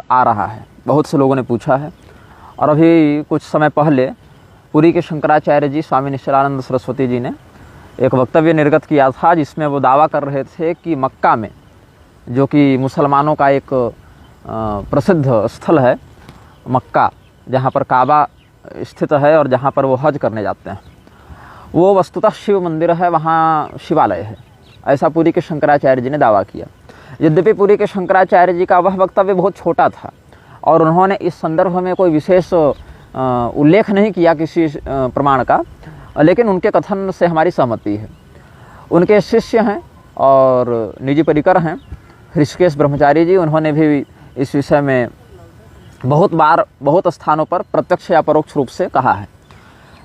आ रहा है, बहुत से लोगों ने पूछा है। और अभी कुछ समय पहले पुरी के शंकराचार्य जी स्वामी निश्चलानंद सरस्वती जी ने एक वक्तव्य निर्गत किया था, जिसमें वो दावा कर रहे थे कि मक्का में, जो कि मुसलमानों का एक प्रसिद्ध स्थल है मक्का, जहाँ पर काबा स्थित है और जहाँ पर वो हज करने जाते हैं, वो वस्तुतः शिव मंदिर है, वहाँ शिवालय है, ऐसा पुरी के शंकराचार्य जी ने दावा किया। यद्यपि पुरी के शंकराचार्य जी का वह वक्तव्य बहुत छोटा था और उन्होंने इस संदर्भ में कोई विशेष उल्लेख नहीं किया किसी प्रमाण का, लेकिन उनके कथन से हमारी सहमति है। उनके शिष्य हैं और निजी परिकर हैं ऋषिकेश ब्रह्मचारी जी, उन्होंने भी इस विषय में बहुत बार बहुत स्थानों पर प्रत्यक्ष या परोक्ष रूप से कहा है।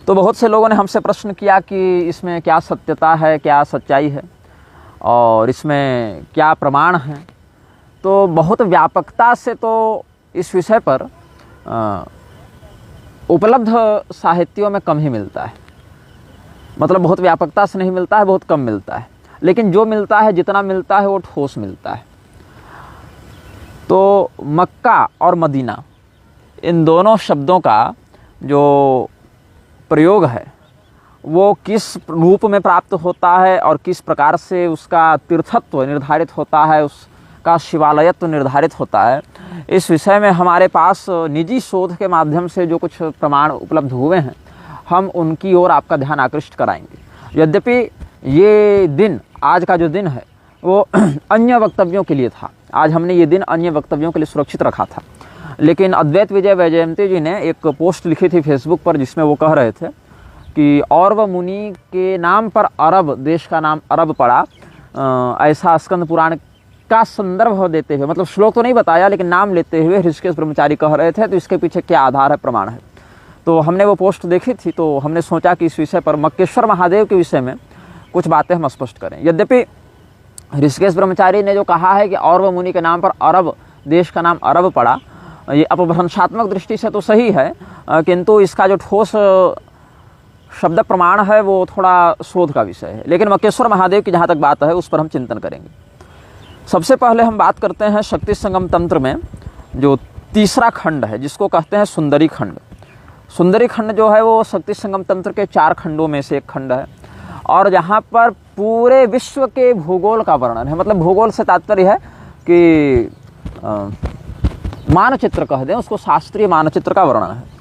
तो बहुत से लोगों ने हमसे प्रश्न किया कि इसमें क्या सत्यता है, क्या सच्चाई है और इसमें क्या प्रमाण है। तो बहुत व्यापकता से तो इस विषय पर उपलब्ध साहित्यों में कम ही मिलता है, मतलब बहुत व्यापकता से नहीं मिलता है, बहुत कम मिलता है, लेकिन जो मिलता है, जितना मिलता है वो ठोस मिलता है। तो मक्का और मदीना, इन दोनों शब्दों का जो प्रयोग है वो किस रूप में प्राप्त होता है और किस प्रकार से उसका तीर्थत्व निर्धारित होता है, उसका शिवालयत्व निर्धारित होता है, इस विषय में हमारे पास निजी शोध के माध्यम से जो कुछ प्रमाण उपलब्ध हुए हैं, हम उनकी ओर आपका ध्यान आकृष्ट कराएंगे। यद्यपि ये दिन, आज का जो दिन है, वो अन्य वक्तव्यों के लिए था। आज हमने ये दिन अन्य वक्तव्यों के लिए सुरक्षित रखा था, लेकिन अद्वैत विजय वैजयंती जी ने एक पोस्ट लिखी थी फेसबुक पर, जिसमें वो कह रहे थे कि औरव मुनि के नाम पर अरब, देश का नाम अरब पड़ा, ऐसा स्कंद पुराण का संदर्भ देते हुए, मतलब श्लोक तो नहीं बताया लेकिन नाम लेते हुए ऋषिकेश ब्रह्मचारी कह रहे थे। तो इसके पीछे क्या आधार है, प्रमाण है? तो हमने वो पोस्ट देखी थी, तो हमने सोचा कि इस विषय पर, मक्केश्वर महादेव के विषय में कुछ बातें हम स्पष्ट करें। यद्यपि ऋषिकेश ब्रह्मचारी ने जो कहा है कि औरव मुनि के नाम पर अरब, देश का नाम अरब पड़ा, ये अपभ्रंशात्मक दृष्टि से तो सही है, किंतु इसका जो ठोस शब्द प्रमाण है वो थोड़ा शोध का विषय है। लेकिन मक्केश्वर महादेव की जहाँ तक बात है उस पर हम चिंतन करेंगे। सबसे पहले हम बात करते हैं शक्ति संगम तंत्र में जो तीसरा खंड है, जिसको कहते हैं सुंदरी खंड। सुंदरी खंड जो है वो शक्ति संगम तंत्र के 4 खंडों में से एक खंड है, और जहाँ पर पूरे विश्व के भूगोल का वर्णन है। मतलब भूगोल से तात्पर्य है कि मानचित्र कह दें उसको, शास्त्रीय मानचित्र का वर्णन है।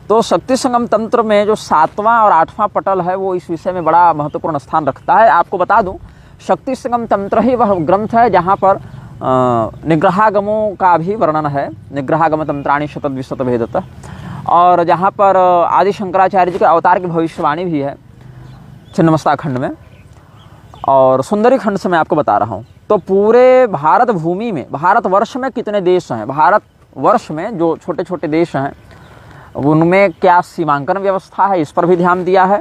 तो शक्ति संगम तंत्र में जो 7वां और 8वां पटल है वो इस विषय में बड़ा महत्वपूर्ण स्थान रखता है। आपको बता दूं, शक्ति संगम तंत्र ही वह ग्रंथ है जहाँ पर निग्रहागमों का भी वर्णन है, निग्रहागम तंत्राणी शतद्विशत भेदतः, और जहाँ पर आदि शंकराचार्य जी के अवतार की भविष्यवाणी भी है छिन्नमस्ता खंड में। और सुंदरी खंड से मैं आपको बता रहा हूँ। तो पूरे भारत भूमि में, भारतवर्ष में कितने देश हैं, भारतवर्ष में जो छोटे छोटे देश हैं उनमें क्या सीमांकन व्यवस्था है, इस पर भी ध्यान दिया है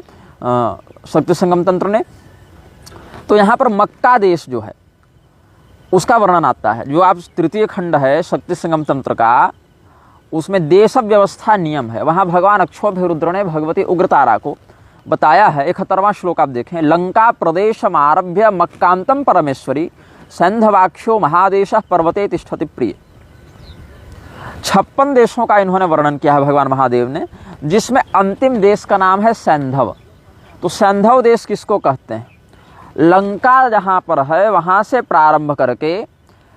शक्ति संगम तंत्र ने। तो यहाँ पर मक्का देश जो है उसका वर्णन आता है। जो आप तृतीय खंड है शक्ति संगम तंत्र का, उसमें देश व्यवस्था नियम है। वहाँ भगवान अक्षोभ्य रुद्र ने भगवती उग्रतारा को बताया है। 71वां श्लोक आप देखें, लंका प्रदेशमारभ्य मक्कांतम परमेश्वरी सैंधवाक्षो महादेश पर्वते तिष्ठति प्रिय। 56 देशों का इन्होंने वर्णन किया है भगवान महादेव ने, जिसमें अंतिम देश का नाम है सैंधव। तो सैंधव देश किसको कहते हैं? लंका जहाँ पर है वहाँ से प्रारंभ करके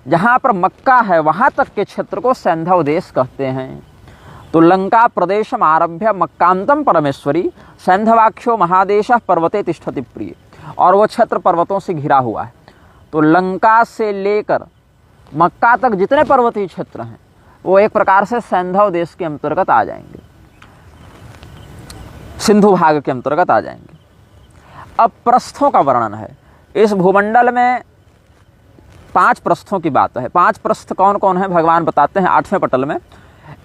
जहाँ पर मक्का है वहाँ तक के क्षेत्र को सैंधव देश कहते हैं। तो लंका प्रदेशम आरभ्य मक्कांतम परमेश्वरी सैंधवाक्षो महादेश पर्वते तिष्ठति प्रिय, और वो क्षेत्र पर्वतों से घिरा हुआ है। तो लंका से लेकर मक्का तक जितने पर्वतीय क्षेत्र हैं वो एक प्रकार से सैंधव देश के अंतर्गत आ जाएंगे, सिंधु भाग के अंतर्गत आ जाएंगे। अब प्रस्थों का वर्णन है। इस भूमंडल में 5 प्रस्थों की बात है। 5 प्रस्थ कौन कौन है भगवान बताते हैं 8वें पटल में।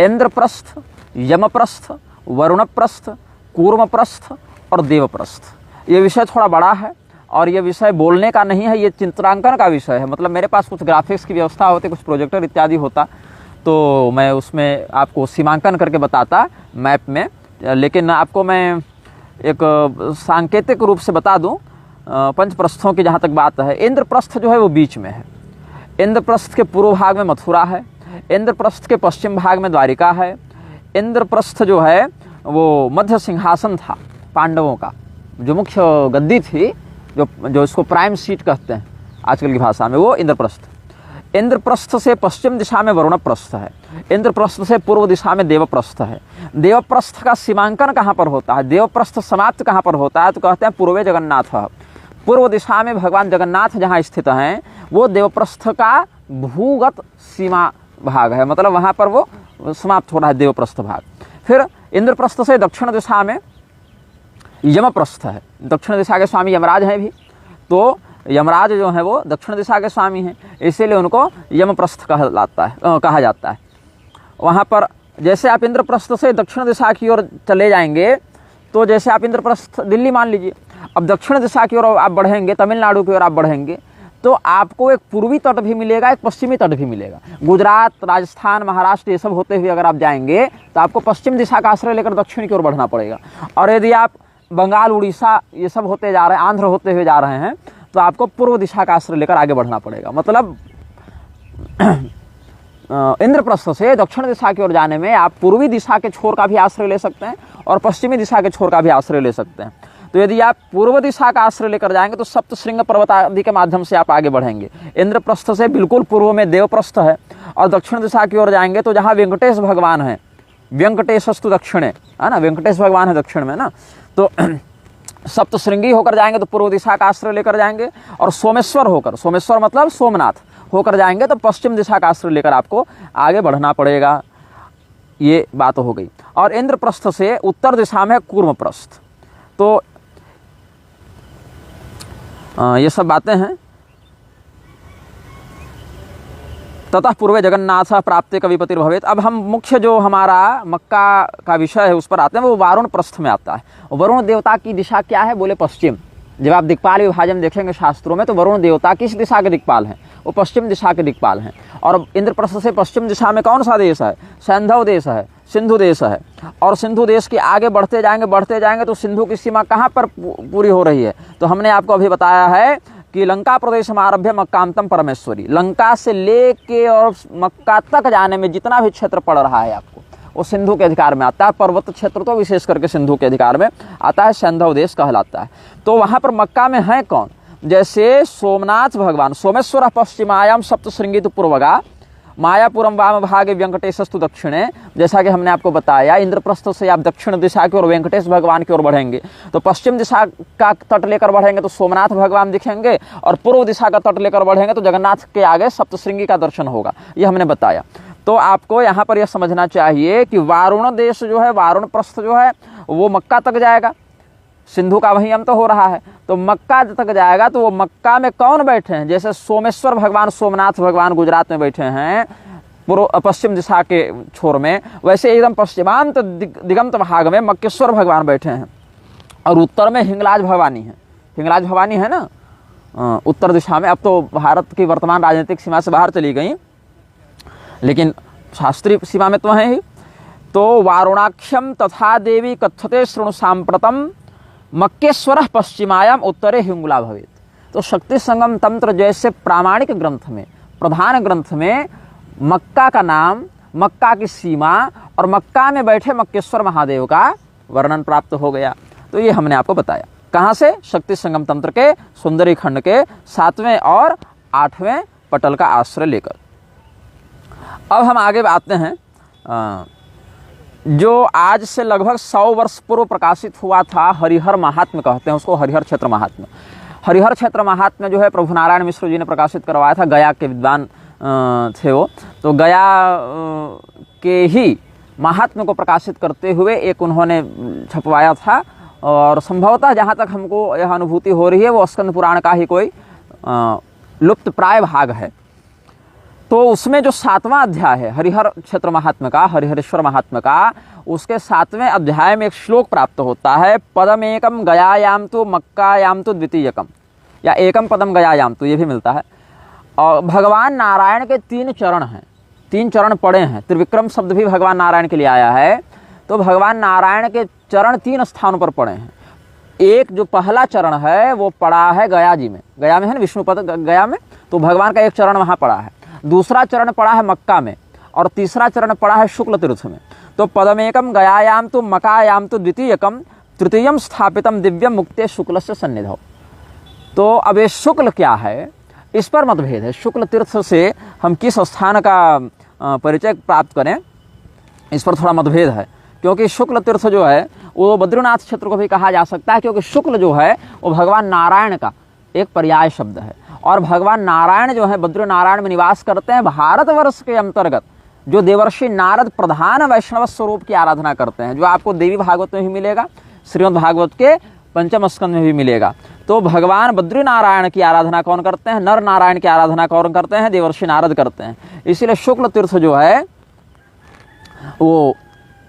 इंद्रप्रस्थ, यमप्रस्थ, वरुणप्रस्थ, कूर्मप्रस्थ और देवप्रस्थ। ये विषय थोड़ा बड़ा है और ये विषय बोलने का नहीं है, ये चित्रांकन का विषय है। मतलब मेरे पास कुछ ग्राफिक्स की व्यवस्था होती, कुछ प्रोजेक्टर इत्यादि होता तो मैं उसमें आपको सीमांकन करके बताता मैप में, लेकिन आपको मैं एक सांकेतिक रूप से बता दूं। 5 प्रस्थों की जहाँ तक बात है, इंद्रप्रस्थ जो है वो बीच में है। इंद्रप्रस्थ के पूर्व भाग में मथुरा है, इंद्रप्रस्थ के पश्चिम भाग में द्वारिका है। इंद्रप्रस्थ जो है वो मध्य सिंहासन था पांडवों का, जो मुख्य गद्दी थी, जो इसको प्राइम सीट कहते हैं आजकल की भाषा में, वो इंद्रप्रस्थ। इंद्रप्रस्थ से पश्चिम दिशा में वरुणप्रस्थ है। इंद्रप्रस्थ से पूर्व दिशा में देवप्रस्थ है। देवप्रस्थ का सीमांकन कहाँ पर होता है, देवप्रस्थ समाप्त कहाँ पर होता है, तो कहते हैं पूर्वे जगन्नाथ। पूर्व दिशा में भगवान जगन्नाथ जहाँ स्थित हैं वो देवप्रस्थ का भूगत सीमा भाग है, मतलब वहाँ पर वो समाप्त हो रहा है देवप्रस्थ भाग। फिर इंद्रप्रस्थ से दक्षिण दिशा में यमप्रस्थ है। दक्षिण दिशा के स्वामी यमराज हैं भी, तो यमराज जो है वो दक्षिण दिशा के स्वामी हैं, इसीलिए उनको यमप्रस्थ कहा जाता है। वहाँ पर जैसे आप इंद्रप्रस्थ से दक्षिण दिशा की ओर चले जाएंगे, तो जैसे आप इंद्रप्रस्थ दिल्ली मान लीजिए, अब दक्षिण दिशा की ओर आप बढ़ेंगे, तमिलनाडु की ओर आप बढ़ेंगे, तो आपको एक पूर्वी तट भी मिलेगा, एक पश्चिमी तट भी मिलेगा। गुजरात, राजस्थान, महाराष्ट्र ये सब होते हुए अगर आप जाएंगे तो आपको पश्चिम दिशा का आश्रय लेकर दक्षिण की ओर बढ़ना पड़ेगा। और यदि आप बंगाल, उड़ीसा ये सब होते जा रहे हैं, आंध्र होते हुए जा रहे हैं, तो आपको पूर्व दिशा का आश्रय लेकर आगे बढ़ना पड़ेगा। मतलब इंद्रप्रस्थ से दक्षिण दिशा की ओर जाने में आप पूर्वी दिशा के छोर का भी आश्रय ले सकते हैं और पश्चिमी दिशा के छोर का भी आश्रय ले सकते हैं। तो यदि आप पूर्व दिशा का आश्रय लेकर जाएंगे तो सप्तशृंग पर्वत आदि के माध्यम से आप आगे बढ़ेंगे। इंद्रप्रस्थ से बिल्कुल पूर्व में देवप्रस्थ है, और दक्षिण दिशा की ओर जाएंगे तो जहाँ वेंकटेश भगवान है, वेंकटेशस्तु दक्षिणे, है ना, वेंकटेश भगवान है दक्षिण में ना, तो सप्तशृंगी होकर जाएंगे तो पूर्व दिशा का आश्रय लेकर जाएंगे, और सोमेश्वर होकर, सोमेश्वर मतलब सोमनाथ होकर जाएंगे तो पश्चिम दिशा का आश्रय लेकर आपको आगे बढ़ना पड़ेगा। ये बात हो गई। और इंद्रप्रस्थ से उत्तर दिशा में कूर्मप्रस्थ, तो ये सब बातें हैं। ततः पूर्वे जगन्नाथ प्राप्ते कविपतिर भवेत। अब हम मुख्य जो हमारा मक्का का विषय है उस पर आते हैं, वो वारुण प्रस्थ में आता है। वरुण देवता की दिशा क्या है, बोले पश्चिम। जब आप दिक्पाल विभाजन देखेंगे शास्त्रों में तो वरुण देवता किस दिशा के दिक्पाल हैं, वो पश्चिम दिशा के दिक्पाल हैं। और इंद्रप्रस्थ से पश्चिम दिशा में कौन सा देश है, सैंधव देश है, सिंधु देश है। और सिंधु देश के आगे बढ़ते जाएंगे तो सिंधु की सीमा कहाँ पर पूरी हो रही है, तो हमने आपको अभी बताया है कि लंका प्रदेश में आरभ्य मक्कांतम परमेश्वरी, लंका से लेके और मक्का तक जाने में जितना भी क्षेत्र पड़ रहा है आपको, वो सिंधु के अधिकार में आता है। पर्वत क्षेत्र तो विशेष करके सिंधु के अधिकार में आता है, सैंधव देश कहलाता है। तो वहाँ पर मक्का में है कौन, जैसे सोमनाथ भगवान, सोमेश्वर पश्चिमायाम सप्तशृंगी तो पूर्वगा, मायापुरम वाम भागे वेंकटेशस्तु दक्षिणे। जैसा कि हमने आपको बताया, इंद्रप्रस्थ से आप दक्षिण दिशा की ओर वेंकटेश भगवान की ओर बढ़ेंगे तो पश्चिम दिशा का तट लेकर बढ़ेंगे तो सोमनाथ भगवान दिखेंगे, और पूर्व दिशा का तट लेकर बढ़ेंगे तो जगन्नाथ के आगे सप्तशृंगी का दर्शन होगा। ये हमने बताया। तो आपको यहाँ पर यह समझना चाहिए कि वारुण देश जो है, वारुण प्रस्थ जो है वो मक्का तक जाएगा, सिंधु का वहीं अंत हो रहा है, तो मक्का तक जाएगा। तो वो मक्का में कौन बैठे हैं, जैसे सोमेश्वर भगवान, सोमनाथ भगवान गुजरात में बैठे हैं पूर्व पश्चिम दिशा के छोर में, वैसे एकदम पश्चिमांत दिगंत भाग में मक्केश्वर भगवान बैठे हैं। और उत्तर में हिंगलाज भवानी है, हिंगलाज भवानी है ना उत्तर दिशा में। अब तो भारत की वर्तमान राजनीतिक सीमा से बाहर चली गई, लेकिन शास्त्रीय सीमा में तो है ही। तो वारुणाक्षम तथा देवी कथ्यते शृणु सांप्रतम मक्केश्वर पश्चिमायाम उत्तरे हिंगुला भवेत। तो शक्ति संगम तंत्र जैसे प्रामाणिक ग्रंथ में, प्रधान ग्रंथ में मक्का का नाम, मक्का की सीमा और मक्का में बैठे मक्केश्वर महादेव का वर्णन प्राप्त हो गया। तो ये हमने आपको बताया। कहाँ से, शक्ति संगम तंत्र के सुंदरी खंड के 7वें और 8वें पटल का आश्रय लेकर। अब हम आगे आते हैं, जो आज से लगभग 100 वर्ष पूर्व प्रकाशित हुआ था, हरिहर महात्म्य कहते हैं उसको, हरिहर क्षेत्र महात्म्य। हरिहर क्षेत्र महात्म्य जो है प्रभु नारायण मिश्र जी ने प्रकाशित करवाया था, गया के विद्वान थे वो। तो गया के ही महात्म्य को प्रकाशित करते हुए एक उन्होंने छपवाया था, और संभवतः जहाँ तक हमको यह अनुभूति हो रही है वो स्कंद पुराण का ही कोई लुप्त प्राय भाग है। तो उसमें जो 7वां अध्याय है हरिहर क्षेत्र महात्म्य का, हरिहरेश्वर महात्म्य का, उसके 7वें अध्याय में एक श्लोक प्राप्त होता है, पदम एकम गयायाम तो मक्कायाम तो द्वितीयकम, या एकम पदम गयायाम तो, ये भी मिलता है। और भगवान नारायण के 3 चरण हैं, 3 चरण पड़े हैं। त्रिविक्रम शब्द भी भगवान नारायण के लिए आया है। तो भगवान नारायण के चरण 3 स्थानों पर पड़े हैं। एक जो पहला चरण है वो पड़ा है गया जी में, गया में है ना विष्णुपद गया में, तो भगवान का एक चरण वहाँ पड़ा है। दूसरा चरण पड़ा है मक्का में, और तीसरा चरण पड़ा है शुक्ल तीर्थ में। तो पदमेकम गयायाम तो मकायाम तो द्वितीयकम तृतीयम स्थापितम दिव्यम मुक्ते शुक्ल से सन्निधौ। तो अब ये शुक्ल क्या है, इस पर मतभेद है। शुक्ल तीर्थ से हम किस स्थान का परिचय प्राप्त करें, इस पर थोड़ा मतभेद है, क्योंकि शुक्ल तीर्थ जो है वो बद्रीनाथ क्षेत्र को भी कहा जा सकता है, क्योंकि शुक्ल जो है वो भगवान नारायण का एक पर्याय शब्द है। और भगवान नारायण जो है बद्री नारायण में निवास करते हैं। भारतवर्ष के अंतर्गत जो देवर्षि नारद प्रधान वैष्णव स्वरूप की आराधना करते हैं, जो आपको देवी भागवत में भी मिलेगा, श्रीमद् भागवत के पंचम स्कंद में भी मिलेगा। तो भगवान बद्री नारायण की आराधना कौन करते हैं, नर नारायण की आराधना कौन करते हैं, देवर्षि नारद करते हैं। इसीलिए शुक्ल तीर्थ जो है वो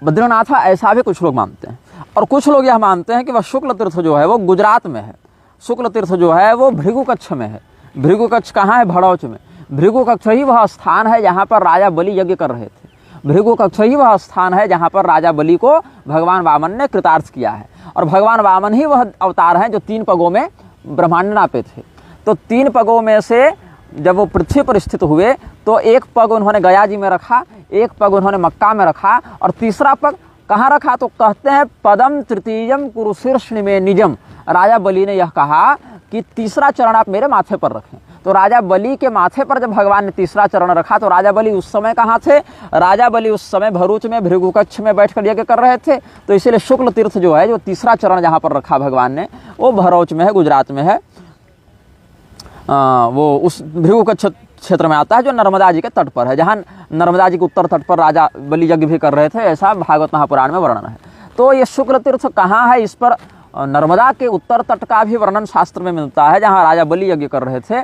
बद्रीनाथ है, ऐसा भी कुछ लोग मानते हैं। और कुछ लोग यह मानते हैं कि वह शुक्ल तीर्थ जो है वो गुजरात में है। शुक्ल तीर्थ जो है वो भृगु कच्छ में है। भृगु कच्छ कहाँ है, भड़ौच में। भृगु कच्छ ही वह स्थान है जहाँ पर राजा बलि यज्ञ कर रहे थे। भृगु कच्छ ही वह स्थान है जहाँ पर राजा बलि को भगवान वामन ने कृतार्थ किया है। और भगवान वामन ही वह अवतार हैं जो 3 पगों में ब्रह्मांड नापे थे। तो 3 पगों में से जब वो पृथ्वी पर स्थित हुए तो एक पग उन्होंने गया जी में रखा, एक पग उन्होंने मक्का में रखा, और तीसरा पग कहाँ रखा, तो कहते हैं पदम तृतीयम कुरुशीर्ष्ण में निजम। राजा बलि ने यह कहा कि तीसरा चरण आप मेरे माथे पर रखें। तो राजा बलि के माथे पर जब भगवान ने तीसरा चरण रखा तो राजा बलि उस समय कहाँ थे, राजा बलि उस समय भरूच में भृगु कच्छ में बैठकर यज्ञ कर रहे थे। तो इसीलिए शुक्ल तीर्थ जो है, जो तीसरा चरण जहाँ पर रखा भगवान ने, वो भरूच में है, गुजरात में है। वो उस भृगु कच्छ क्षेत्र में आता है जो नर्मदा जी के तट पर है, जहाँ नर्मदा जी के उत्तर तट पर राजा बलि यज्ञ भी कर रहे थे, ऐसा भागवत महापुराण में वर्णन है। तो ये शुक्ल तीर्थ कहाँ है, इस पर नर्मदा के उत्तर तट का भी वर्णन शास्त्र में मिलता है, जहाँ राजा बलि यज्ञ कर रहे थे।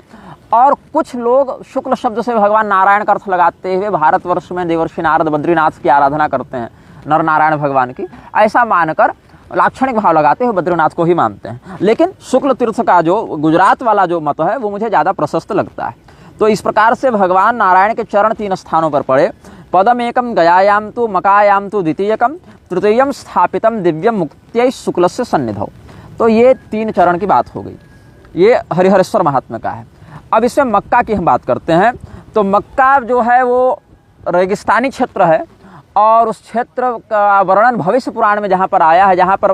और कुछ लोग शुक्ल शब्द से भगवान नारायण का अर्थ लगाते हुए भारतवर्ष में देवर्षि नारद बद्रीनाथ की आराधना करते हैं, नर नारायण भगवान की, ऐसा मानकर लाक्षणिक भाव लगाते हुए बद्रीनाथ को ही मानते हैं। लेकिन शुक्ल तीर्थ का जो गुजरात वाला जो मत है वो मुझे ज़्यादा प्रशस्त लगता है। तो इस प्रकार से भगवान नारायण के चरण 3 स्थानों पर पड़े। पदमेकम गयायाम तो मकायाम तो द्वितीयकम तृतीयम स्थापितम दिव्यम मुक्त्यै शुक्ल से सन्निधौ। तो ये 3 चरण की बात हो गई। ये हरिहरेश्वर महात्म्य का है। अब इसमें मक्का की हम बात करते हैं। तो मक्का जो है वो रेगिस्तानी क्षेत्र है, और उस क्षेत्र का वर्णन भविष्य पुराण में जहाँ पर आया है, जहाँ पर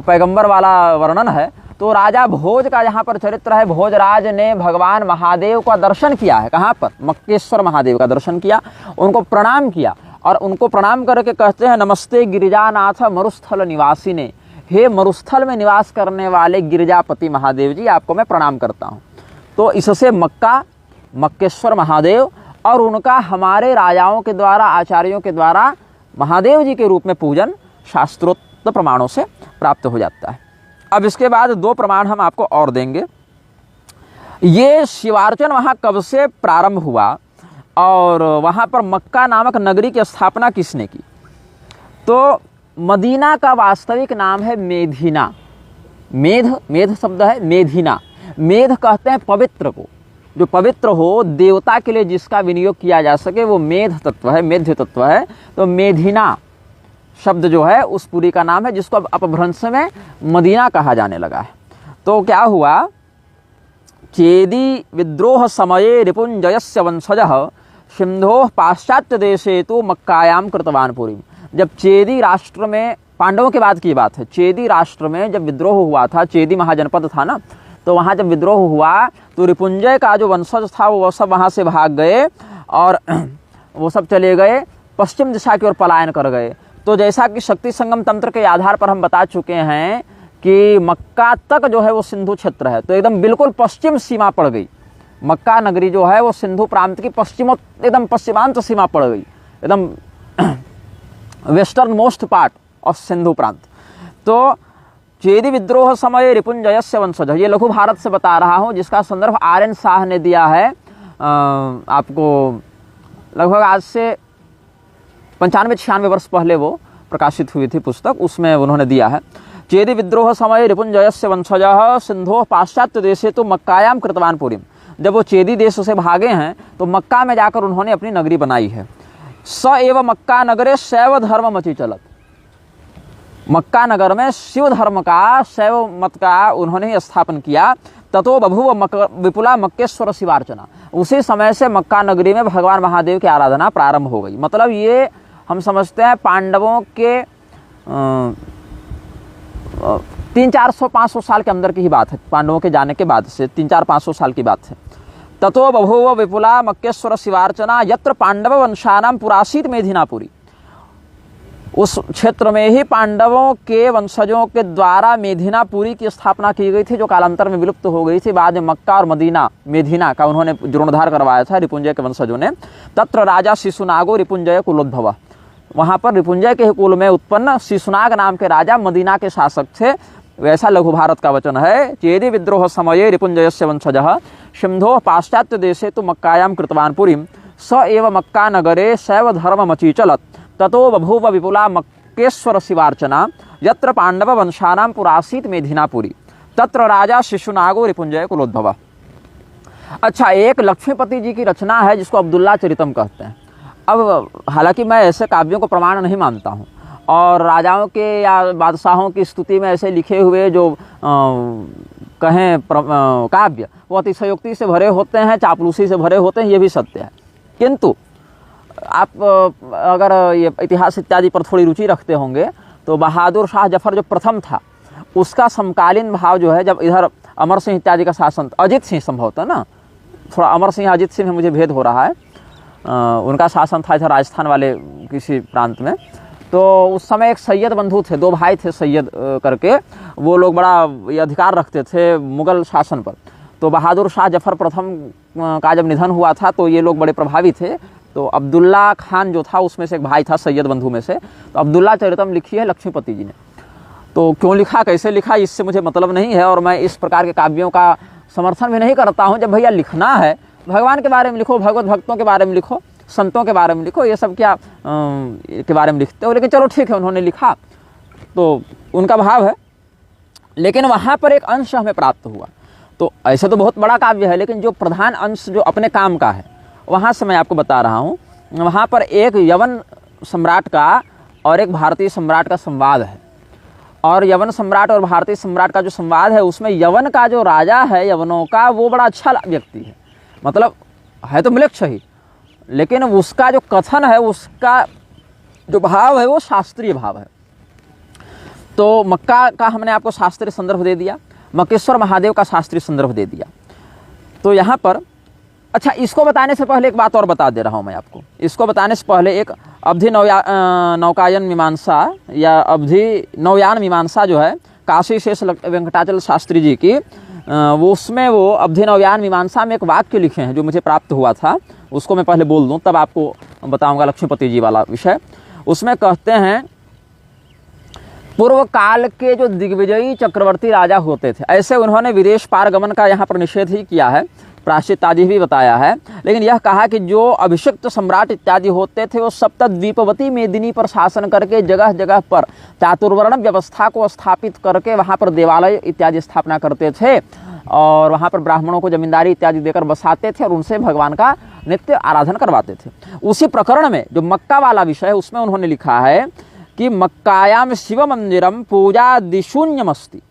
पैगंबर वाला वर्णन है, तो राजा भोज का जहाँ पर चरित्र है, भोजराज ने भगवान महादेव का दर्शन किया है। कहाँ पर, मक्केश्वर महादेव का दर्शन किया, उनको प्रणाम किया, और उनको प्रणाम करके कहते हैं नमस्ते गिरिजानाथ मरुस्थल निवासी ने, हे मरुस्थल में निवास करने वाले गिरिजापति महादेव जी, आपको मैं प्रणाम करता हूँ। तो इससे मक्का, मक्केश्वर महादेव और उनका हमारे राजाओं के द्वारा, आचार्यों के द्वारा महादेव जी के रूप में पूजन शास्त्रोक्त प्रमाणों से प्राप्त हो जाता है। अब इसके बाद 2 प्रमाण हम आपको और देंगे। ये शिवार्चन वहाँ कब से प्रारंभ हुआ और वहाँ पर मक्का नामक नगरी की स्थापना किसने की। तो मदीना का वास्तविक नाम है मेधिना। मेध शब्द है मेधिना। मेध कहते हैं पवित्र को, जो पवित्र हो, देवता के लिए जिसका विनियोग किया जा सके, वो मेध तत्व है, मेध्य तत्व है। तो मेधिना शब्द जो है उस पुरी का नाम है, जिसको अब अपभ्रंश में मदीना कहा जाने लगा है। तो क्या हुआ, चेदी विद्रोह समये रिपुंजयस्य वंशजः सिंधोः पाश्चात्य देशे तो मक्कायाम कृतवान पुरी। जब चेदी राष्ट्र में, पांडवों के बाद की बात है, चेदी राष्ट्र में जब विद्रोह हुआ था, चेदी महाजनपद था ना, तो वहाँ जब विद्रोह हुआ तो रिपुंजय का जो वंशज था वो सब वहाँ से भाग गए, और वो सब चले गए पश्चिम दिशा की ओर पलायन कर गए। तो जैसा कि शक्ति संगम तंत्र के आधार पर हम बता चुके हैं कि मक्का तक जो है वो सिंधु क्षेत्र है, तो एकदम बिल्कुल पश्चिम सीमा पड़ गई। मक्का नगरी जो है वो सिंधु प्रांत की एकदम पश्चिमांत सीमा पड़ गई, एकदम western most part of Sindhu प्रांत। तो चेदी विद्रोह समय रिपुंजयस्य वंशज, ये लघु भारत से बता रहा हूँ, जिसका संदर्भ RN शाह ने दिया है आपको, लगभग आज से 95-96 वर्ष पहले वो प्रकाशित हुई थी पुस्तक, उसमें उन्होंने दिया है। चेदी विद्रोह समय रिपुंजयस्य वंशजः सिंधो पाश्चात्य देशे तो मक्कायाम कृतवान पुरीम। जब वो चेदी देश से भागे हैं तो मक्का में जाकर उन्होंने अपनी नगरी बनाई है। स एव मक्का नगरे शैव धर्म मची चलत। मक्का नगर में शिव धर्म का, शैव मत का उन्होंने स्थापन किया। ततो बभुव विपुला मक्केश्वर शिवार्चना। उसी समय से मक्का नगरी में भगवान महादेव की आराधना प्रारंभ हो गई। मतलब ये हम समझते हैं पांडवों के 300-400-500 साल के अंदर की ही बात है, पांडवों के जाने के बाद से 300-500 साल की बात है। ततो बभूव विपुला मक्केश्वर शिवार्चना यत्र पांडव वंशानाम पुरासीत मेधिनापुरी। उस क्षेत्र में ही पांडवों के वंशजों के द्वारा मेधिनापुरी की स्थापना की गई थी, जो कालांतर में विलुप्त हो गई थी। बाद में मक्का और मेधिना का उन्होंने जीर्णोद्धार करवाया था रिपुंजय के वंशजों ने। तत्र राजा शिशुनागो रिपुंजय कुलोद्भव। वहाँ पर रिपुंजय के कुल में उत्पन्न शिशुनाग नाम के राजा मदीना के शासक थे। वैसा लघु भारत का वचन है। चेदि विद्रोह समये रिपुंजयस्य वंशजः सिंधो पाश्चात्य देशे तो मक्कायां कृतवान् पुरीं स एव मक्का नगरे शैव धर्ममचीचलत्। ततो बभूव विपुला मक्केश्वर शिवार्चना यत्र पांडव वंशानां पुरासीत मेधिनापुरी तत्र राजा शिशुनागो रिपुंजय कुलोद्भव। अच्छा, एक लक्ष्मीपति जी की रचना है जिसको अब्दुल्ला चरितम कहते हैं। अब हालांकि मैं ऐसे काव्यों को प्रमाण नहीं मानता हूँ, और राजाओं के या बादशाहों की स्तुति में ऐसे लिखे हुए जो कहें काव्य वो अतिशयोक्ति से भरे होते हैं, चापलूसी से भरे होते हैं, ये भी सत्य है। किंतु आप अगर ये इतिहास इत्यादि पर थोड़ी रुचि रखते होंगे तो बहादुर शाह जफर जो प्रथम था उसका समकालीन भाव जो है, जब इधर अमर सिंह इत्यादि का शासन, अजित सिंह संभवतः ना, थोड़ा अमर सिंह अजित सिंह में मुझे भेद हो रहा है, उनका शासन था इधर राजस्थान वाले किसी प्रांत में। तो उस समय एक सैयद बंधु थे, 2 भाई थे सैयद करके, वो लोग बड़ा ये अधिकार रखते थे मुगल शासन पर। तो बहादुर शाह जफर प्रथम का जब निधन हुआ था तो ये लोग बड़े प्रभावी थे। तो अब्दुल्ला खान जो था उसमें से एक भाई था सैयद बंधु में से। तो अब्दुल्ला चरितम लिखी है लक्ष्मीपति जी ने। तो क्यों लिखा, कैसे लिखा, इससे मुझे मतलब नहीं है, और मैं इस प्रकार के काव्यों का समर्थन भी नहीं करता हूँ। जब भैया लिखना है भगवान के बारे में लिखो, भगवत भक्तों के बारे में लिखो, संतों के बारे में लिखो, ये सब क्या के बारे में लिखते हो। लेकिन चलो ठीक है, उन्होंने लिखा तो उनका भाव है। लेकिन वहाँ पर एक अंश हमें प्राप्त हुआ। तो ऐसे तो बहुत बड़ा काव्य है, लेकिन जो प्रधान अंश जो अपने काम का है वहाँ से मैं आपको बता रहा हूँ। वहाँ पर एक यवन सम्राट का और एक भारतीय सम्राट का संवाद है। और यवन सम्राट और भारतीय सम्राट का जो संवाद है उसमें यवन का जो राजा है यवनों का, वो बड़ा अच्छा व्यक्ति है। मतलब है तो म्लेच्छ ही, लेकिन उसका जो कथन है, उसका जो भाव है वो शास्त्रीय भाव है। तो मक्का का हमने आपको शास्त्रीय संदर्भ दे दिया, मक्केश्वर महादेव का शास्त्रीय संदर्भ दे दिया। तो यहाँ पर अच्छा, इसको बताने से पहले एक बात और बता दे रहा हूँ मैं आपको। इसको बताने से पहले एक अवधि नौकायन मीमांसा या अवधि नौयान मीमांसा जो है काशी शेष वेंकटाचल शास्त्री जी की, वो उसमें वो अवधि नौयान मीमांसा में एक वाक्य लिखे हैं जो मुझे प्राप्त हुआ था। उसको मैं पहले बोल दूँ, तब आपको बताऊँगा लक्ष्मीपति जी वाला विषय। उसमें कहते हैं पूर्व काल के जो दिग्विजयी चक्रवर्ती राजा होते थे, ऐसे उन्होंने विदेश पारगमन का यहाँ पर निषेध ही किया है, प्रायश्चित आदि भी बताया है। लेकिन यह कहा कि जो अभिषिक्त सम्राट इत्यादि होते थे वो सप्तद्वीपवती मेदिनी पर शासन करके जगह जगह पर चातुर्वर्ण व्यवस्था को स्थापित करके वहाँ पर देवालय इत्यादि स्थापना करते थे, और वहाँ पर ब्राह्मणों को जमींदारी इत्यादि देकर बसाते थे और उनसे भगवान का नित्य आराधन करवाते थे। उसी प्रकरण में जो मक्का वाला विषय है उसमें उन्होंने लिखा है कि मक्कायाम शिव मंदिरम पूजा दिशून्यमस्ति।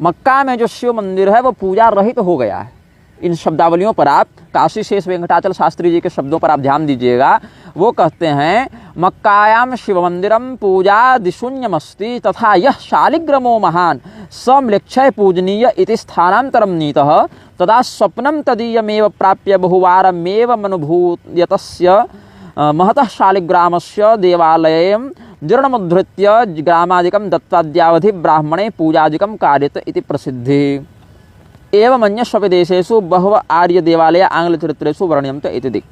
मक्का में जो शिव मंदिर है वो पूजा रहित हो गया है। इन शब्दावलियों पर आप काशी शेष वेंकटाचल शास्त्री जी के शब्दों पर आप ध्यान दीजिएगा। वो कहते हैं मक्कायाम शिव मंदिरम पूजा दिशून्यमस्ति तथा यह शालिग्रामो महान सम्लेक्षय पूजनीय इति स्थानांतरम नीतः तदा स्वप्नम तदीयमेव प्राप्य बहुवारमेव मनुभूयतस्य महतः शालिग्रामस्य देवालयं जीर्णमुद्धृत्य ग्रामादिकं दत्वाद्यावधि ब्राह्मणे पूजादिकं कार्यत इति प्रसिद्धि। एवं अन्यस्वपि देशेषु बहव आर्य देवालय आंग्ल चरित्रेषु वर्ण्यन्ते इति दिक्।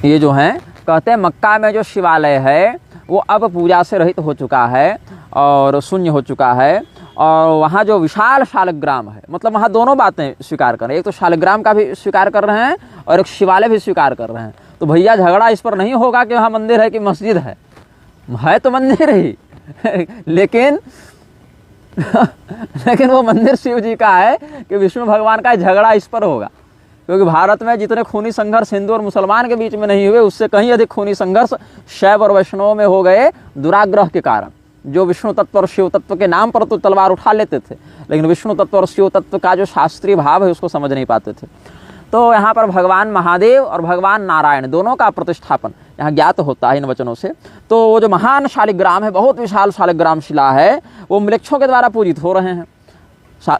ये जो हैं कहते हैं मक्का में जो शिवालय है वो अब पूजा से रहित हो चुका है और शून्य हो चुका है, और वहाँ जो विशाल शालिग्राम है, मतलब वहाँ दोनों बातें स्वीकार कर रहे हैं। एक तो शालिग्राम का भी स्वीकार कर रहे हैं और एक शिवालय भी स्वीकार कर रहे हैं। तो भैया झगड़ा इस पर नहीं होगा कि वहाँ मंदिर है कि मस्जिद है तो मंदिर ही लेकिन वो मंदिर शिव जी का है कि विष्णु भगवान का, झगड़ा इस पर होगा। क्योंकि भारत में जितने खूनी संघर्ष हिंदू और मुसलमान के बीच में नहीं हुए, उससे कहीं अधिक खूनी संघर्ष शैव और वैष्णव में हो गए दुराग्रह के कारण। जो विष्णु तत्व और शिव तत्व के नाम पर तो तलवार उठा लेते थे, लेकिन विष्णु तत्व और शिव तत्व का जो शास्त्रीय भाव है उसको समझ नहीं पाते थे। तो यहाँ पर भगवान महादेव और भगवान नारायण दोनों का प्रतिष्ठापन यहाँ ज्ञात होता है इन वचनों से। तो वो जो महान शालिग्राम है, बहुत विशाल शालिग्राम शिला है, वो म्लेच्छों के द्वारा पूजित हो रहे हैं।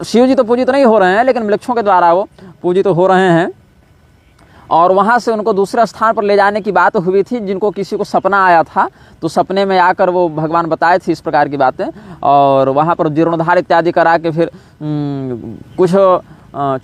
शिव जी तो पूजित नहीं हो रहे हैं, लेकिन म्लेच्छों के द्वारा वो पूजित हो रहे हैं। और वहाँ से उनको दूसरे स्थान पर ले जाने की बात हुई थी, जिनको किसी को सपना आया था, तो सपने में आकर वो भगवान बताए थे इस प्रकार की बातें, और वहाँ पर जीर्णोद्धार इत्यादि करा के फिर कुछ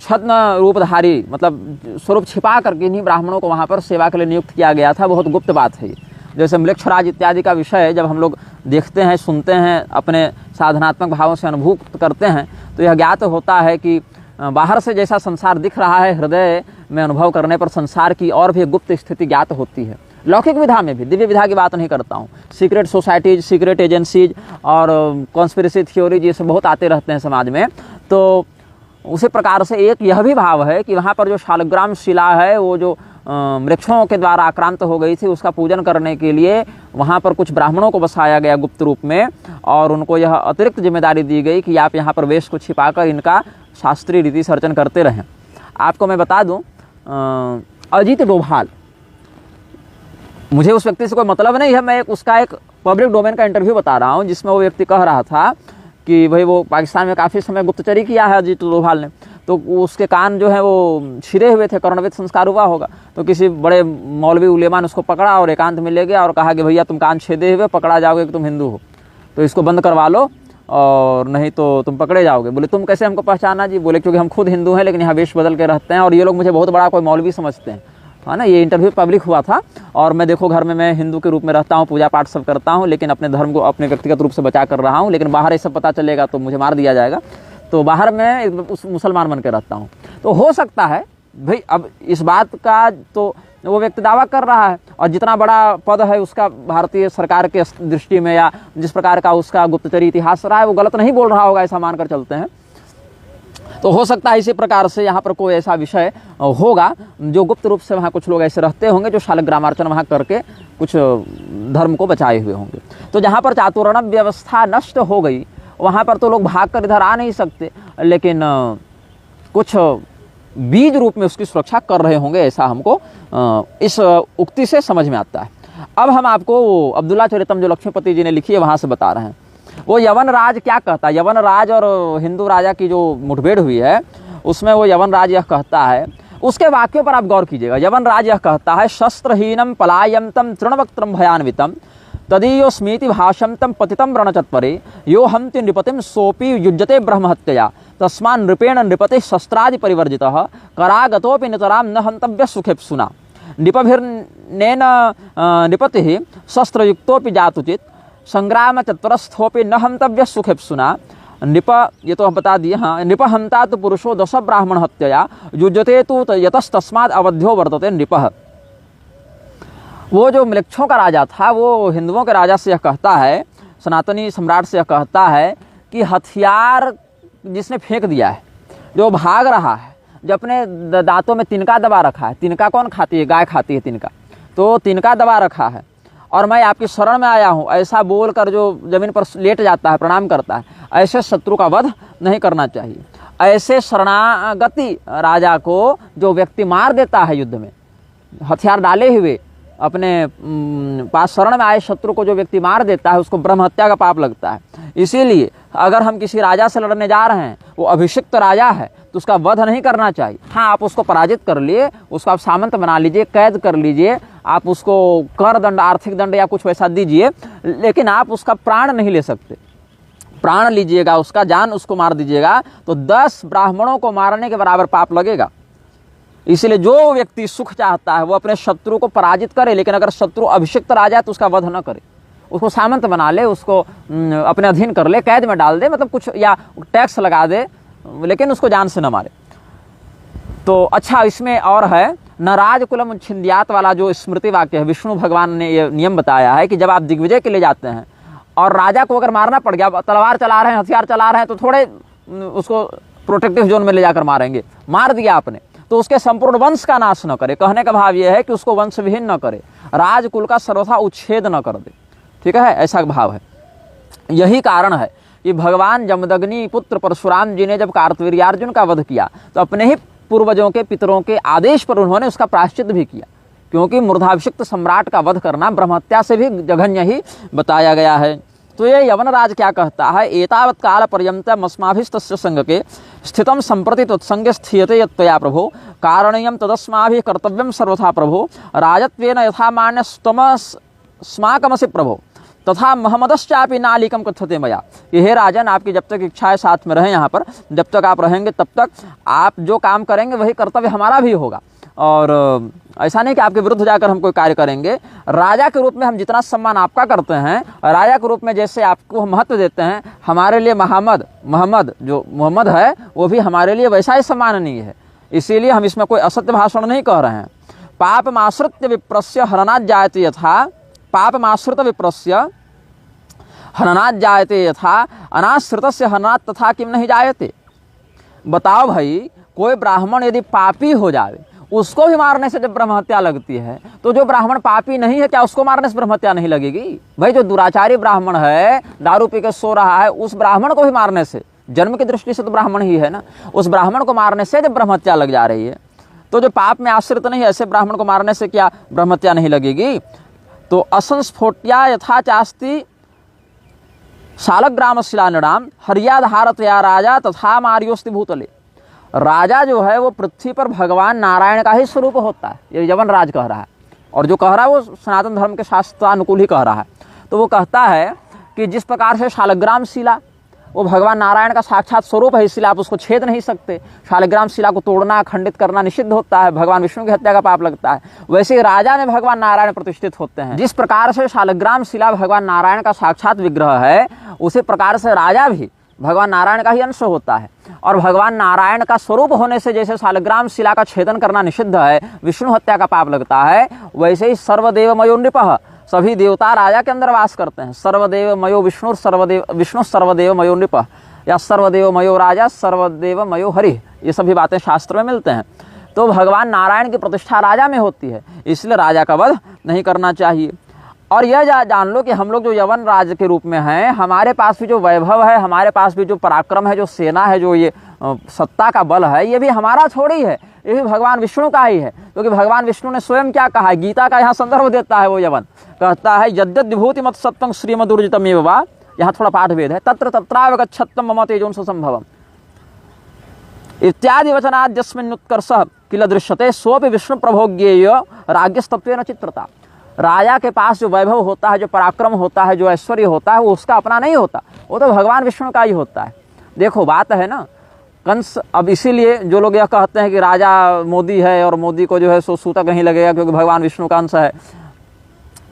छद्म रूपधारी मतलब स्वरूप छिपा करके इन्हीं ब्राह्मणों को वहाँ पर सेवा के लिए नियुक्त किया गया था। बहुत गुप्त बात है ये। जैसे म्लेच्छराज इत्यादि का विषय जब हम लोग देखते हैं, सुनते हैं, अपने साधनात्मक भावों से अनुभूत करते हैं, तो यह ज्ञात होता है कि बाहर से जैसा संसार दिख रहा है, हृदय में अनुभव करने पर संसार की और भी गुप्त स्थिति ज्ञात होती है। लौकिक विधा में भी, दिव्य विधा की बात नहीं करता हूँ, सीक्रेट सोसाइटीज, सीक्रेट एजेंसीज और कॉन्स्पिरेसी थ्योरीज ये सब बहुत आते रहते हैं समाज में। तो उसी प्रकार से एक यह भी भाव है कि वहाँ पर जो शालिग्राम शिला है, वो जो वृक्षों के द्वारा आक्रांत हो गई थी, उसका पूजन करने के लिए वहाँ पर कुछ ब्राह्मणों को बसाया गया गुप्त रूप में, और उनको यह अतिरिक्त जिम्मेदारी दी गई कि आप यहाँ पर वेश को छिपाकर इनका शास्त्रीय रीति से अर्चन करते रहें। आपको मैं बता दूं, अजीत डोभाल, मुझे उस व्यक्ति से कोई मतलब नहीं है, मैं उसका एक पब्लिक डोमेन का इंटरव्यू बता रहा हूं, जिसमें वो व्यक्ति कह रहा था कि भाई वो पाकिस्तान में काफ़ी समय गुप्तचरी किया है अजीत डोभाल ने, तो उसके कान जो है वो छिरे हुए थे, कर्णवेद संस्कार हुआ होगा, तो किसी बड़े मौलवी उलेमा ने उसको पकड़ा और एकांत में ले गया और कहा कि भैया तुम कान छेदे हुए पकड़ा जाओगे कि तुम हिंदू हो, तो इसको बंद करवा लो और नहीं तो तुम पकड़े जाओगे। बोले तुम कैसे हमको पहचाना जी? बोले क्योंकि हम खुद हिंदू हैं लेकिन यहाँ वेश बदल के रहते हैं और ये लोग मुझे बहुत बड़ा कोई मौलवी समझते हैं, है ना। ये इंटरव्यू पब्लिक हुआ था, और मैं देखो घर में मैं हिंदू के रूप में रहता हूँ, पूजा पाठ सब करता हूँ, लेकिन अपने धर्म को अपने व्यक्तिगत रूप से बचा कर रहा हूँ, लेकिन बाहर ये सब पता चलेगा तो मुझे मार दिया जाएगा, तो बाहर मैं उस मुसलमान बन के रहता हूँ। तो हो सकता है भाई, अब इस बात का तो वो व्यक्ति दावा कर रहा है, और जितना बड़ा पद है उसका भारतीय सरकार के दृष्टि में या जिस प्रकार का उसका गुप्तचरी इतिहास रहा है, वो गलत नहीं बोल रहा होगा, ऐसा मानकर चलते हैं। तो हो सकता है इसी प्रकार से यहाँ पर कोई ऐसा विषय होगा जो गुप्त रूप से वहाँ कुछ लोग ऐसे रहते होंगे जो शालिग्रामार्चन वहाँ करके कुछ धर्म को बचाए हुए होंगे। तो जहाँ पर चातुर्णव व्यवस्था नष्ट हो गई वहाँ पर तो लोग भाग कर इधर आ नहीं सकते, लेकिन कुछ बीज रूप में उसकी सुरक्षा कर रहे होंगे, ऐसा हमको इस उक्ति से समझ में आता है। अब हम आपको वो अब्दुल्ला चरितम जो लक्ष्मीपति जी ने लिखी है वहाँ से बता रहे हैं। वो यवन राज क्या कहता है, यवन राज और हिंदू राजा की जो मुठभेड़ हुई है उसमें वो यवन राज यह कहता है, उसके वाक्यों पर आप गौर कीजिएगा। यवन राज यह कहता है, शस्त्रहीनम पलायंतम तृणवक्त्रम भयान्वितम तदीयो स्मृति भाषम तम पतितम रणचत्वरे यो हंति नृपतिम सोपि युज्यते ब्रह्महत्या तस्मान् नृपेण नृपते शस्त्रादि परिवर्जितः करागतोपि नितराम न हंतव्य सुखेप्सुना नृपभिर्नेन नृपतिः शस्त्रयुक्तोपि जातुचित संग्राम चतुरस्थोपि न हंतव्य सुखेप्सुना नृप, ये तो हम बता दिए। हाँ, नृपहंता तो पुरुषो दश ब्राह्मण हत्या युज्यते तो यतस्तस्माद् अवध्यो वर्तते नृपः। वो जो म्लेच्छों का राजा था वो हिंदुओं के राजा से यह कहता है, सनातनी सम्राट से यह कहता है कि हथियार जिसने फेंक दिया है, जो भाग रहा है, जो अपने दांतों में तिनका दबा रखा है, तिनका कौन खाती है? गाय खाती है तिनका, तो तिनका दबा रखा है और मैं आपकी शरण में आया हूँ, ऐसा बोलकर जो जमीन पर लेट जाता है, प्रणाम करता है, ऐसे शत्रु का वध नहीं करना चाहिए। ऐसे शरणागति राजा को जो व्यक्ति मार देता है युद्ध में, हथियार डाले हुए अपने पास शरण में आए शत्रु को जो व्यक्ति मार देता है उसको ब्रह्म हत्या का पाप लगता है। इसीलिए अगर हम किसी राजा से लड़ने जा रहे हैं, वो अभिषिक्त राजा है, तो उसका वध नहीं करना चाहिए। हाँ, आप उसको पराजित कर लिए, उसको आप सामंत बना लीजिए, कैद कर लीजिए, आप उसको कर दंड, आर्थिक दंड या कुछ वैसा दीजिए, लेकिन आप उसका प्राण नहीं ले सकते। प्राण लीजिएगा उसका, जान उसको मार दीजिएगा तो 10 ब्राह्मणों को मारने के बराबर पाप लगेगा। इसलिए जो व्यक्ति सुख चाहता है वो अपने शत्रु को पराजित करे, लेकिन अगर शत्रु अभिषिक्त राजा है तो उसका वध न करे, उसको सामंत बना ले, उसको अपने अधीन कर ले, कैद में डाल दे, मतलब कुछ या टैक्स लगा दे, लेकिन उसको जान से न मारे। तो अच्छा, इसमें और है, न राजकुलम छिंदियात वाला जो स्मृति वाक्य है, विष्णु भगवान ने ये नियम बताया है कि जब आप दिग्विजय के लिए जाते हैं और राजा को अगर मारना पड़ गया, तलवार चला रहे हैं, हथियार चला रहे हैं, तो थोड़े उसको प्रोटेक्टिव जोन में ले जाकर मारेंगे। मार दिया आपने तो उसके संपूर्ण वंश का नाश न करे। कहने का भाव यह है कि उसको वंश विहीन न करे, राजकुल का सर्वथा उच्छेद न कर दे। ठीक है, ऐसा भाव है। यही कारण है कि भगवान जमदग्नि पुत्र परशुराम जी ने जब कार्तवीर्यार्जुन का वध किया तो अपने ही पूर्वजों के पितरों के आदेश पर उन्होंने उसका प्रायश्चित भी किया, क्योंकि मूर्धाभिषिक्त सम्राट का वध करना ब्रह्महत्या से भी जघन्य ही बताया गया है। तो ये यवनराज क्या कहता है, एतावत् काल पर्यन्तं अस्माभिस्तस्य संगके स्थितं सम्प्रति त्वत्संगे स्थीयते यत्त्वया प्रभो कारणीयं तदस्माभिः कर्तव्यं सर्वथा प्रभो राजत्वेन यथा मान्यस्तमस्माकमसि प्रभो तथा महमदश्चापि नालिकम कथ्यते मया। कि हे राजन, आपकी जब तक इच्छा है साथ में रहें, यहाँ पर जब तक आप रहेंगे तब तक आप जो काम करेंगे वही कर्तव्य हमारा भी होगा, और ऐसा नहीं कि आपके विरुद्ध जाकर हम कोई कार्य करेंगे। राजा के रूप में हम जितना सम्मान आपका करते हैं, राजा के रूप में जैसे आपको हम महत्व देते हैं, हमारे लिए मोहम्मद जो मोहम्मद है वो भी हमारे लिए वैसा ही सम्माननीय है। इसीलिए हम इसमें कोई असत्य भाषण नहीं कह रहे हैं। पापमाश्रित्य विप्रस्य हरणात् जायते यथा पापमाश्रित विप्रस्य हननात् जायते यथा अनाश्रितस्य हननात् तथा किम नहीं जायते। बताओ भाई, कोई ब्राह्मण यदि पापी हो जाए उसको भी मारने से जब ब्रह्महत्या लगती है, तो जो ब्राह्मण पापी नहीं है क्या उसको मारने से ब्रह्महत्या नहीं लगेगी? भाई, जो दुराचारी ब्राह्मण है, दारू पी के सो रहा है, उस ब्राह्मण को भी मारने से, जन्म की दृष्टि से तो ब्राह्मण ही है ना, उस ब्राह्मण को मारने से जब ब्रह्महत्या लग जा रही है, तो जो पाप में आश्रित नहीं है ऐसे ब्राह्मण को मारने से क्या ब्रह्महत्या नहीं लगेगी? तो असंस्फोट्या यथा चास्ति शालग्राम शिलानिडाम हरियाधारतया राजा तथा मार्योस्ति भूतले। राजा जो है वो पृथ्वी पर भगवान नारायण का ही स्वरूप होता है, ये यवनराज कह रहा है, और जो कह रहा है वो सनातन धर्म के शास्त्रानुकूल ही कह रहा है। तो वो कहता है कि जिस प्रकार से शालग्राम शिला वो भगवान नारायण का साक्षात स्वरूप है, इसलिए आप उसको छेद नहीं सकते, शालग्राम शिला को तोड़ना खंडित करना निषिद्ध होता है, भगवान विष्णु की हत्या का पाप लगता है। वैसे ही राजा में भगवान नारायण प्रतिष्ठित होते हैं। जिस प्रकार से शालग्राम शिला भगवान नारायण का साक्षात विग्रह है, उसी प्रकार से राजा भी भगवान नारायण का ही अंश होता है, और भगवान नारायण का स्वरूप होने से जैसे शालग्राम शिला का छेदन करना निषिद्ध है, विष्णु हत्या का पाप लगता है, वैसे ही सर्वदेवमयो नृपः, सभी देवता राजा के अंदर वास करते हैं। सर्वदेवमयो विष्णु सर्वदेवमयो नृपः, या सर्वदेवमयो राजा सर्वदेवमयो हरि, ये सभी बातें शास्त्र में मिलते हैं। तो भगवान नारायण की प्रतिष्ठा राजा में होती है, इसलिए राजा का वध नहीं करना चाहिए। और यह जान लो कि हम लोग जो यवन राज के रूप में हैं, हमारे पास भी जो वैभव है, हमारे पास भी जो पराक्रम है, जो सेना है, जो ये सत्ता का बल है, ये भी हमारा थोड़ी है, ये भी भगवान विष्णु का ही है। क्योंकि भगवान विष्णु ने स्वयं क्या कहा है, गीता का यहाँ संदर्भ देता है वो यवन, कहता है यद्यद् विभूति मत सत्वं श्रीमदुर्जितमेव वा, यहाँ थोड़ा पाठ भेद है, तत्र तत्राव गच्छत्वं मम तेजोंस संभवम् इत्यादि वचनाद् यस्मिन्नुत्कर्षः किल दृश्यते सोऽपि विष्णु प्रभोज्ञेय राज्ञस्तत्वेन चित्रता। राजा के पास जो वैभव होता है, जो पराक्रम होता है, जो ऐश्वर्य होता है, वो उसका अपना नहीं होता, वो तो भगवान विष्णु का ही होता है। देखो बात है ना, कंस, अब इसीलिए जो लोग यह कहते हैं कि राजा मोदी है और मोदी को जो है सो सूतक नहीं लगेगा क्योंकि भगवान विष्णु का अंश है,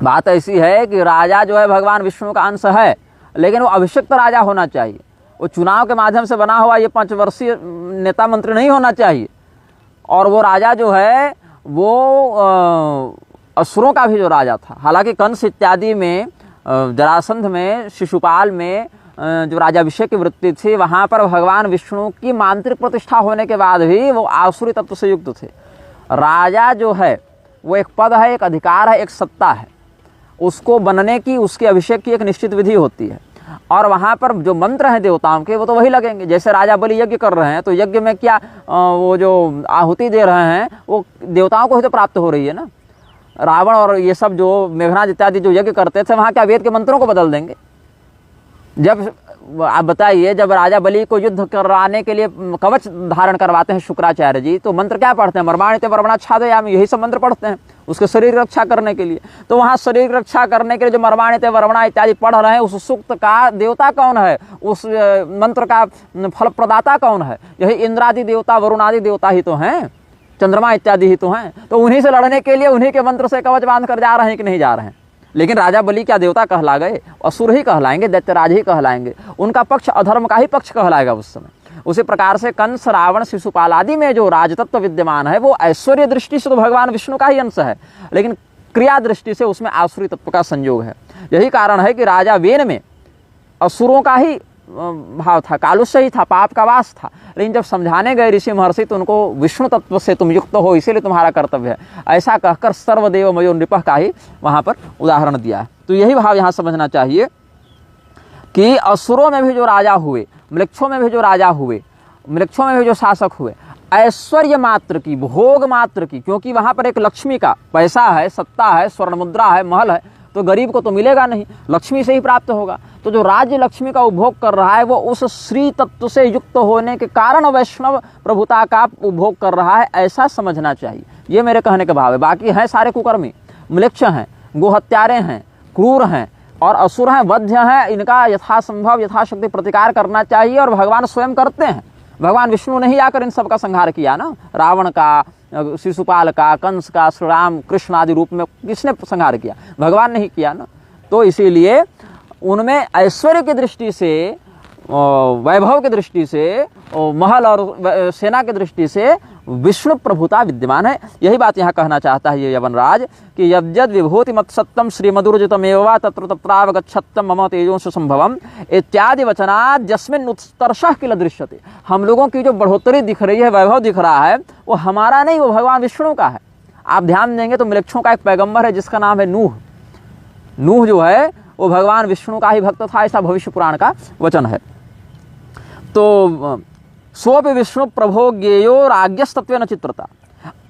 बात ऐसी है कि राजा जो है भगवान विष्णु का अंश है, लेकिन वो अभिषिक्त राजा होना चाहिए। वो चुनाव के माध्यम से बना हुआ ये 5 वर्षीय नेता मंत्री नहीं होना चाहिए। और वो राजा जो है वो असुरों का भी जो राजा था, हालांकि कंस इत्यादि में, जरासंध में, शिशुपाल में जो राजाभिषेक की वृत्ति थी, वहाँ पर भगवान विष्णु की मांत्रिक प्रतिष्ठा होने के बाद भी वो आसुरी तत्व से युक्त थे। राजा जो है वो एक पद है, एक अधिकार है, एक सत्ता है, उसको बनने की, उसके अभिषेक की एक निश्चित विधि होती है। और वहाँ पर जो मंत्र हैं देवताओं के, वो तो वही लगेंगे। जैसे राजा बलि यज्ञ कर रहे हैं, तो यज्ञ में क्या वो जो आहुति दे रहे हैं वो देवताओं को ही तो प्राप्त हो रही है ना। रावण और ये सब जो मेघनाद इत्यादि जो यज्ञ करते थे, वहाँ क्या वेद के मंत्रों को बदल देंगे? जब आप बताइए, जब राजा बलि को युद्ध कराने के लिए कवच धारण करवाते हैं शुक्राचार्य जी, तो मंत्र क्या पढ़ते हैं? मर्माणिते वर्मणाच्छादयामि, यही सब मंत्र पढ़ते हैं उसके शरीर रक्षा करने के लिए। तो वहाँ शरीर रक्षा करने के लिए जो मर्माणिते वर्मणा इत्यादि पढ़ रहे हैं, उस सूक्त का देवता कौन है? उस मंत्र का फल प्रदाता कौन है? यही इंद्रादि देवता, वरुणादि देवता ही तो हैं, चंद्रमा इत्यादि ही तो हैं। तो उन्हीं से लड़ने के लिए उन्हीं के मंत्र से कवच बांध कर जा रहे हैं कि नहीं जा रहे हैं? लेकिन राजा बलि क्या देवता कहला गए? असुर ही कहलाएंगे, दैत्यराज ही कहलाएंगे। उनका पक्ष अधर्म का ही पक्ष कहलाएगा उस समय। उसी प्रकार से कंस, रावण, शिशुपाल आदि में जो राजतत्व विद्यमान है, वो ऐश्वर्य दृष्टि से तो भगवान विष्णु का ही अंश है, लेकिन क्रिया दृष्टि से उसमें आसुरी तत्व का संयोग है। यही कारण है कि राजा वेन में असुरों का ही भाव था, कालुष्य ही था, पाप का वास था। लेकिन जब समझाने गए ऋषि महर्षि, तो उनको विष्णु तत्व से तुम युक्त हो, इसीलिए तुम्हारा कर्तव्य है, ऐसा कहकर सर्वदेवमयो नृपः का ही वहाँ पर उदाहरण दिया है। तो यही भाव यहाँ समझना चाहिए। कि असुरों में भी जो राजा हुए, मृक्षों में भी जो राजा हुए, मृक्षों में भी जो शासक हुए, ऐश्वर्य मात्र की, भोग मात्र की, क्योंकि वहाँ पर एक लक्ष्मी का पैसा है, सत्ता है, स्वर्ण मुद्रा है, महल है, तो गरीब को तो मिलेगा नहीं, लक्ष्मी से ही प्राप्त होगा। तो जो राज्य लक्ष्मी का उपभोग कर रहा है वो उस श्री तत्व से युक्त होने के कारण वैष्णव प्रभुता का उपभोग कर रहा है, ऐसा समझना चाहिए। ये मेरे कहने का भाव है। बाकी हैं सारे कुकर्मी, म्लेच्छ हैं, गोहत्यारे हैं, क्रूर हैं और असुर हैं, वध्य हैं। इनका यथासंभव यथाशक्ति प्रतिकार करना चाहिए और भगवान स्वयं करते हैं। भगवान विष्णु ने ही आकर इन सब का संहार किया ना, रावण का, शिशुपाल का, कंस का, श्री राम कृष्ण आदि रूप में किसने संहार किया? भगवान ने ही किया ना। तो इसीलिए उनमें ऐश्वर्य की दृष्टि से, वैभव की दृष्टि से, महल और सेना की दृष्टि से विष्णु प्रभुता विद्यमान है। यही बात यहाँ कहना चाहता है ये यवनराज कि यद्यद विभूति मत सत्यम श्रीमधुरजितमेवा तत्र तत्रावगच्छत्तम मम तेजोंश संभवम इत्यादि वचनात् जस्मिन् उत्कर्षः किल दृश्यते। हम लोगों की जो बढ़ोतरी दिख रही है, वैभव दिख रहा है, वो हमारा नहीं, वो भगवान विष्णु का है। आप ध्यान देंगे तो म्लेच्छों का एक पैगंबर है जिसका नाम है नूह। नूह जो है वो भगवान विष्णु का ही भक्त था, ऐसा भविष्य पुराण का वचन है। तो सोपि विष्णु प्रभो ज्ञेयो राज्ञस्तत्वेन चित्रता।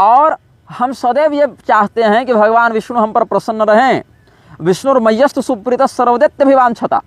और हम सदैव ये चाहते हैं कि भगवान विष्णु हम पर प्रसन्न रहें। विष्णुर्मय्यस्तु सुप्रीतः सर्वदैत्यभिवांछता।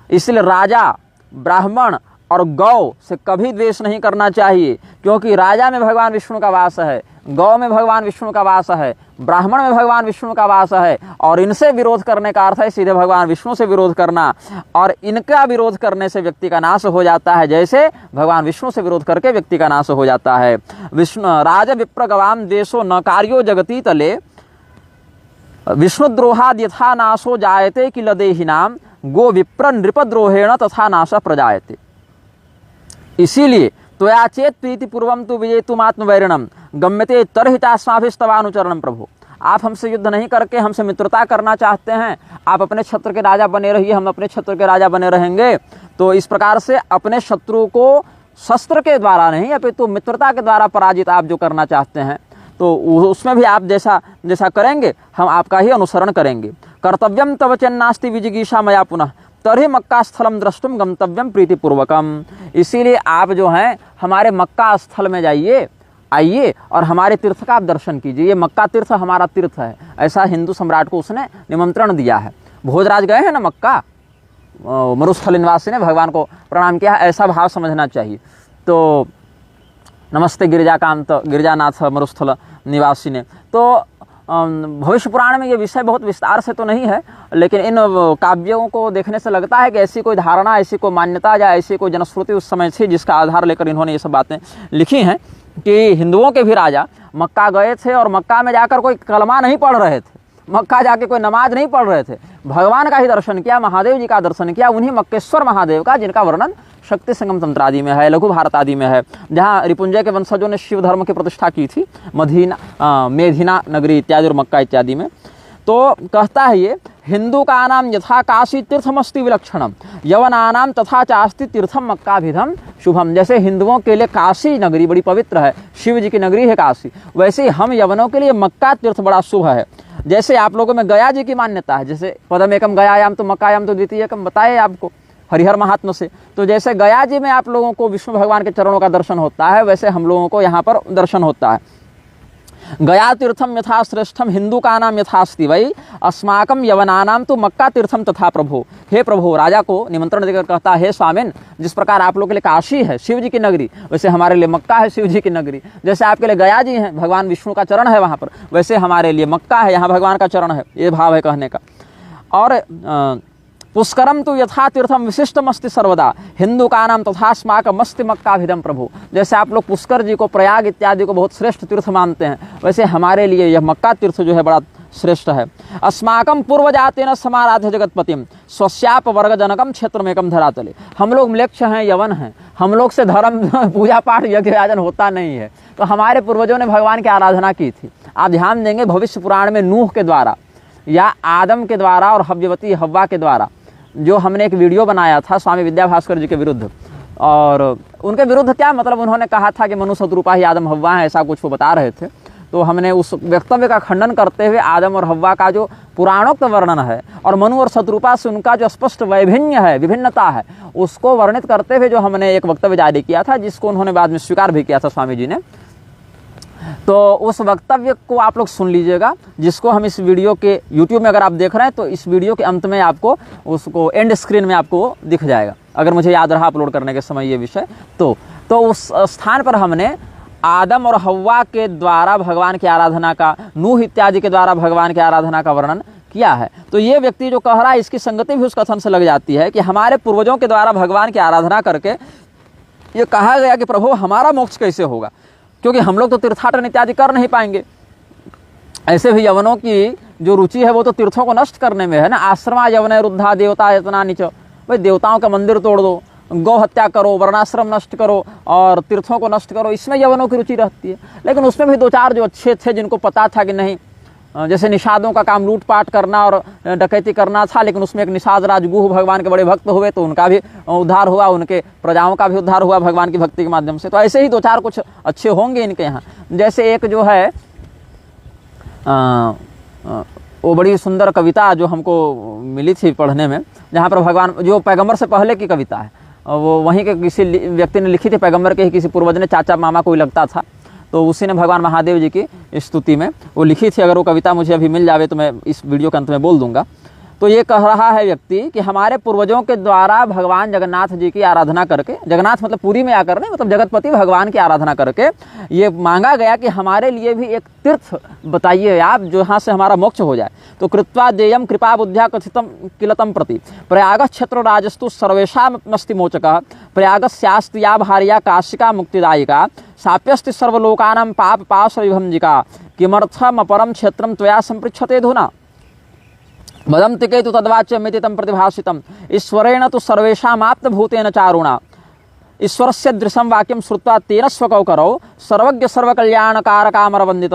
इसलिए राजा, ब्राह्मण और गौ से कभी द्वेष नहीं करना चाहिए, क्योंकि राजा में भगवान विष्णु का वास है, गौ में भगवान विष्णु का वास है, ब्राह्मण में भगवान विष्णु का वास है। और इनसे विरोध करने का अर्थ है सीधे भगवान विष्णु से विरोध करना, और इनका विरोध करने से व्यक्ति का नाश हो जाता है, जैसे भगवान विष्णु से विरोध करके व्यक्ति का नाश हो जाता है। विष्णु राज विप्रगवाम देशो न कार्यो जगती तले विष्णुद्रोहाद यथा नाशो जायते किल देहिनाम गो विप्र नृपद्रोहेण तथा नाश प्रजायते। इसीलिए त्वया चेत प्रीति पूर्वम तु विजेतुम आत्मवैरिणम गम्यते तरहितास्माभिस्तवानुचरणम। प्रभु, आप हमसे युद्ध नहीं करके हमसे मित्रता करना चाहते हैं, आप अपने क्षेत्र के राजा बने रहिए, हम अपने क्षेत्र के राजा बने रहेंगे। तो इस प्रकार से अपने शत्रु को शस्त्र के द्वारा नहीं अपितु मित्रता के द्वारा पराजित आप जो करना चाहते हैं, तो उसमें भी आप जैसा जैसा करेंगे हम आपका ही अनुसरण करेंगे। कर्तव्यम तव चेन्नास्ति विजिगीषा मया पुनः तर्हि मक्का स्थलम द्रष्टुम गंतव्यम प्रीतिपूर्वकम। इसीलिए आप जो हैं हमारे मक्का स्थल में जाइए, आइए और हमारे तीर्थ का आप दर्शन कीजिए। ये मक्का तीर्थ हमारा तीर्थ है, ऐसा हिंदू सम्राट को उसने निमंत्रण दिया है। भोजराज गए हैं ना मक्का, मरुस्थल निवासी ने भगवान को प्रणाम किया है, ऐसा भाव समझना चाहिए। तो नमस्ते गिरिजाकांत गिरिजानाथ मरुस्थल निवासी ने। तो भविष्य पुराण में ये विषय बहुत विस्तार से तो नहीं है, लेकिन इन काव्यों को देखने से लगता है कि ऐसी कोई धारणा, ऐसी कोई मान्यता या ऐसी कोई जनश्रुति उस समय थी जिसका आधार लेकर इन्होंने ये सब बातें लिखी हैं कि हिंदुओं के भी राजा मक्का गए थे और मक्का में जाकर कोई कलमा नहीं पढ़ रहे थे, मक्का जाके कोई नमाज नहीं पढ़ रहे थे, भगवान का ही दर्शन किया, महादेव जी का दर्शन किया, उन्हीं मक्केश्वर महादेव का जिनका वर्णन शक्ति संगम तंत्र आदि में है, लघु भारत आदि में है, जहाँ रिपुंजय के वंशजों ने शिव धर्म की प्रतिष्ठा की थी, मेधिना नगरी इत्यादि और मक्का इत्यादि में। तो कहता है ये, हिंदू का नाम यथा काशी तीर्थमस्ति विलक्षणम यवनानाम तथा चास्ति तीर्थम मक्काभिधम शुभम। जैसे हिंदुओं के लिए काशी नगरी बड़ी पवित्र है, शिव जी की नगरी है काशी, वैसे हम यवनों के लिए मक्का तीर्थ बड़ा शुभ है। जैसे आप लोगों में गया जी की मान्यता है, जैसे पदम एकम गयायाम तो मक्कायाम तो द्वितीयकम बताए आपको हरिहर महात्मा से। तो जैसे गया जी में आप लोगों को विष्णु भगवान के चरणों का दर्शन होता है, वैसे हम लोगों को यहाँ पर दर्शन होता है। गया तीर्थम यथा श्रेष्ठम हिंदू का नाम यथास्ति वही अस्माकम यवनानाम तो मक्का तीर्थम तथा प्रभु। हे प्रभु, राजा को निमंत्रण देकर कहता है, हे स्वामिन, जिस प्रकार आप लोगों के लिए काशी है शिव जी की नगरी, वैसे हमारे लिए मक्का है शिव जी की नगरी। जैसे आपके लिए गया जी हैं, भगवान विष्णु का चरण है वहाँ पर, वैसे हमारे लिए मक्का है, यहाँ भगवान का चरण है। ये भाव है कहने का। और पुष्करम तो यथा तीर्थम विशिष्टमस्ति सर्वदा हिंदू का नाम तथास्माकमस्ति मक्काभिधम प्रभु। जैसे आप लोग पुष्कर जी को, प्रयाग इत्यादि को बहुत श्रेष्ठ तीर्थ मानते हैं, वैसे हमारे लिए यह मक्का तीर्थ जो है बड़ा श्रेष्ठ है। अस्माकम पूर्वजातेन समाराध्य जगतपतिम स्वस्याप वर्गजनकम क्षेत्रमेकम धरातले। हम लोग म्लेच्छ हैं, यवन हैं, हम लोग से धर्म पूजा पाठ यज्ञ याजन होता नहीं है, तो हमारे पूर्वजों ने भगवान की आराधना की थी। आप ध्यान देंगे भविष्य पुराण में नूह के द्वारा या आदम के द्वारा और हव्यवती हव्वा के द्वारा जो हमने एक वीडियो बनाया था स्वामी विद्या भास्कर जी के विरुद्ध, और उनके विरुद्ध क्या मतलब, उन्होंने कहा था कि मनुष्य रूपा ही आदम हव्वा है, ऐसा कुछ वो बता रहे थे। तो हमने उस वक्तव्य का खंडन करते हुए आदम और हव्वा का जो पुराणोक्त वर्णन है और मनु और शत्रुपा से उनका जो स्पष्ट वैभिन्य है, विभिन्नता है, उसको वर्णित करते हुए जो हमने एक वक्तव्य जारी किया था, जिसको उन्होंने बाद में स्वीकार भी किया था स्वामी जी ने। तो उस वक्तव्य को आप लोग सुन लीजिएगा, जिसको हम इस वीडियो के YouTube में अगर आप देख रहे हैं तो इस वीडियो के अंत में आपको उसको एंड स्क्रीन में आपको दिख जाएगा, अगर मुझे याद रहा अपलोड करने के समय ये विषय। तो उस स्थान पर हमने आदम और हव्वा के द्वारा भगवान की आराधना का, नूह इत्यादि के द्वारा भगवान की आराधना का वर्णन किया है। तो ये व्यक्ति जो कह रहा है, इसकी संगति भी उस कथन से लग जाती है कि हमारे पूर्वजों के द्वारा भगवान की आराधना करके ये कहा गया कि प्रभु हमारा मोक्ष कैसे होगा, क्योंकि हम लोग तो तीर्थाटन इत्यादि कर नहीं पाएंगे। ऐसे भी यवनों की जो रुचि है वो तो तीर्थों को नष्ट करने में है ना। आश्रमा यवन रुद्धा देवता यतना नीच, भाई देवताओं का मंदिर तोड़ दो, गौ हत्या करो, वर्णाश्रम नष्ट करो और तीर्थों को नष्ट करो, इसमें यवनों की रुचि रहती है। लेकिन उसमें भी दो चार जो अच्छे थे, जिनको पता था कि नहीं, जैसे निषादों का काम लूटपाट करना और डकैती करना था, लेकिन उसमें एक निषाद राजगुह भगवान के बड़े भक्त हुए तो उनका भी उद्धार हुआ, उनके प्रजाओं का भी उद्धार हुआ भगवान की भक्ति के माध्यम से। तो ऐसे ही दो चार कुछ अच्छे होंगे इनके यहाँ। जैसे एक जो है वो बड़ी सुंदर कविता जो हमको मिली थी पढ़ने में, जहाँ पर भगवान, जो पैगंबर से पहले की कविता है, वो वहीं के किसी व्यक्ति ने लिखी थी, पैगंबर के ही किसी पूर्वज ने, चाचा मामा कोई लगता था, तो उसी ने भगवान महादेव जी की स्तुति में वो लिखी थी। अगर वो कविता मुझे अभी मिल जावे तो मैं इस वीडियो के अंत में बोल दूंगा। तो ये कह रहा है व्यक्ति कि हमारे पूर्वजों के द्वारा भगवान जगन्नाथ जी की आराधना करके, जगन्नाथ मतलब पुरी में आकर नहीं, मतलब जगतपति भगवान की आराधना करके ये मांगा गया कि हमारे लिए भी एक तीर्थ बताइए आप, जहाँ से हमारा मोक्ष हो जाए। तो कृत्वा देयम कृपा बुद्ध्या कथितम किलतम प्रति प्रयाग क्षेत्र राजस्तु सर्वेशामस्ति मोचकः प्रयागस्यास्त्या भार्या काशिका मुक्तिदायिका साप्यस्ति सर्वलोकानां पाप पाश विभंजिका किमर्थम अपरम क्षेत्रम त्वया संपृच्छते धुना वदन्ति तु तद्वाच्यमिति तं प्रतिभाषितम् ईश्वरेण तु सर्वेषामाप्तभूतेन चारुणा ईश्वरस्य दृशं वाक्यं श्रुत्वा तेन स्वकौकरौ सर्वज्ञ सर्वकल्याणकारकामरवन्दित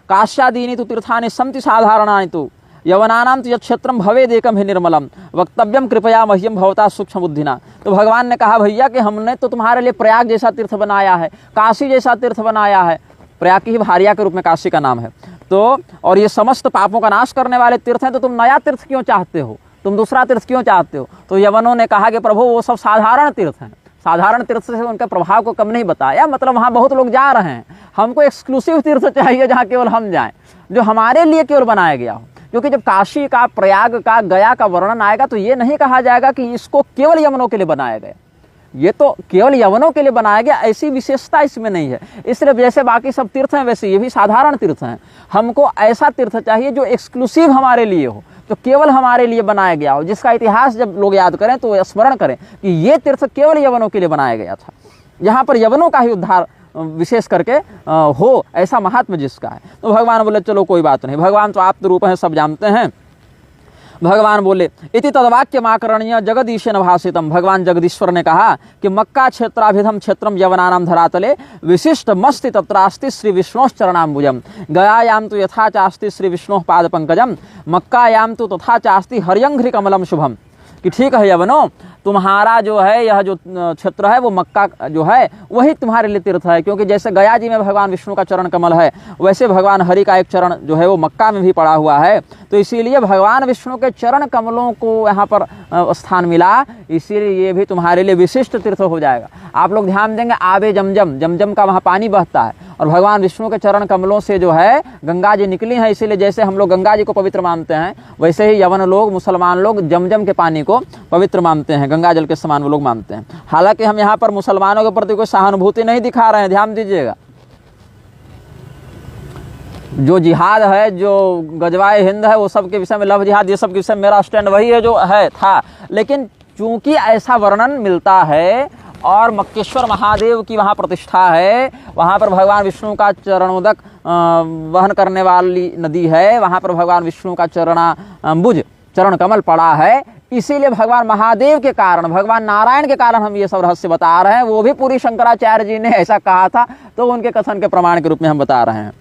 काश्यादीनि तु तीर्थानि सन्ति साधारणानि तु यवनानां तु यत्क्षेत्रं भवेदेकं हि निर्मलं वक्तव्यं कृपया मह्यं भवता सूक्ष्म बुद्धिना। तो भगवान ने कहा, भैया कि हमने तो तुम्हारे लिए प्रयाग जैसा तीर्थ बनाया है, काशी जैसा तीर्थ बनाया है, प्रयाग की ही भार्या के रूप में काशी का नाम है। तो और ये समस्त पापों का नाश करने वाले तीर्थ हैं, तो तुम नया तीर्थ क्यों चाहते हो, तुम दूसरा तीर्थ क्यों चाहते हो। तो यवनों ने कहा कि प्रभु वो सब साधारण तीर्थ हैं, साधारण तीर्थ से उनके प्रभाव को कम नहीं बताया, मतलब वहाँ बहुत लोग जा रहे हैं, हमको एक्सक्लूसिव तीर्थ चाहिए जहाँ केवल हम जाएं, जो हमारे लिए केवल बनाया गया हो। क्योंकि जब काशी का, प्रयाग का, गया का वर्णन आएगा तो ये नहीं कहा जाएगा कि इसको केवल यवनों के लिए बनाया गया, ये तो केवल यवनों के लिए बनाया गया, ऐसी विशेषता इसमें नहीं है। इसलिए जैसे बाकी सब तीर्थ हैं वैसे ये भी साधारण तीर्थ हैं। हमको ऐसा तीर्थ चाहिए जो एक्सक्लूसिव हमारे लिए हो, जो केवल हमारे लिए बनाया गया हो, जिसका इतिहास जब लोग याद करें तो स्मरण करें कि ये तीर्थ केवल यवनों के लिए बनाया गया था, यहाँ पर यवनों का ही उद्धार विशेष करके हो, ऐसा महात्मा जिसका है। तो भगवान बोले चलो कोई बात नहीं, भगवान तो आप्त रूप हैं, सब जानते हैं। भगवान बोले इति तद्वाक्यमाकरणीय जगदीशेन भाषितम, भगवान जगदीश्वर ने कहा कि मक्का क्षेत्राभिधम क्षेत्रम यवनानां धरातले विशिष्टमस्ति तत्रास्ति श्री विष्णोश्चरणाम्बुजम गयायां तु यथा चास्ति श्री विष्णोः पादपंकजम मक्कायां तु तथा चास्ति हर्यंघ्रि कमलम शुभम। कि ठीक है यवनों, तुम्हारा जो है यह जो क्षेत्र है वो मक्का जो है वही तुम्हारे लिए तीर्थ है, क्योंकि जैसे गया जी में भगवान विष्णु का चरण कमल है, वैसे भगवान हरि का एक चरण जो है वो मक्का में भी पड़ा हुआ है। तो इसीलिए भगवान विष्णु के चरण कमलों को यहाँ पर स्थान मिला, इसीलिए ये भी तुम्हारे लिए विशिष्ट तीर्थ हो जाएगा। आप लोग ध्यान देंगे, आबे जमजम, जमजम का वहाँ पानी बहता है और भगवान विष्णु के चरण कमलों से जो है गंगा जी निकली हैं। इसीलिए जैसे हम लोग गंगा जी को पवित्र मानते हैं, वैसे ही यवन लोग, मुसलमान लोग जमजम के पानी को पवित्र मानते हैं, गंगा जल के समान वो लोग मानते हैं। हालांकि हम यहाँ पर मुसलमानों के प्रति कोई सहानुभूति नहीं दिखा रहे हैं, ध्यान दीजिएगा। जो जिहाद है, जो गजवाए हिंद है, वो सब के विषय में, लव जिहाद, ये सब के विषय में मेरा स्टैंड वही है जो है था। लेकिन चूंकि ऐसा वर्णन मिलता है और मक्केश्वर महादेव की वहाँ प्रतिष्ठा है, वहाँ पर भगवान विष्णु का चरणोदक वहन करने वाली नदी है, वहाँ पर भगवान विष्णु का चरणाम्बुज, चरण कमल पड़ा है, इसीलिए भगवान महादेव के कारण, भगवान नारायण के कारण हम ये सब रहस्य बता रहे हैं। वो भी पूरी शंकराचार्य जी ने ऐसा कहा था, तो उनके कथन के प्रमाण के रूप में हम बता रहे हैं।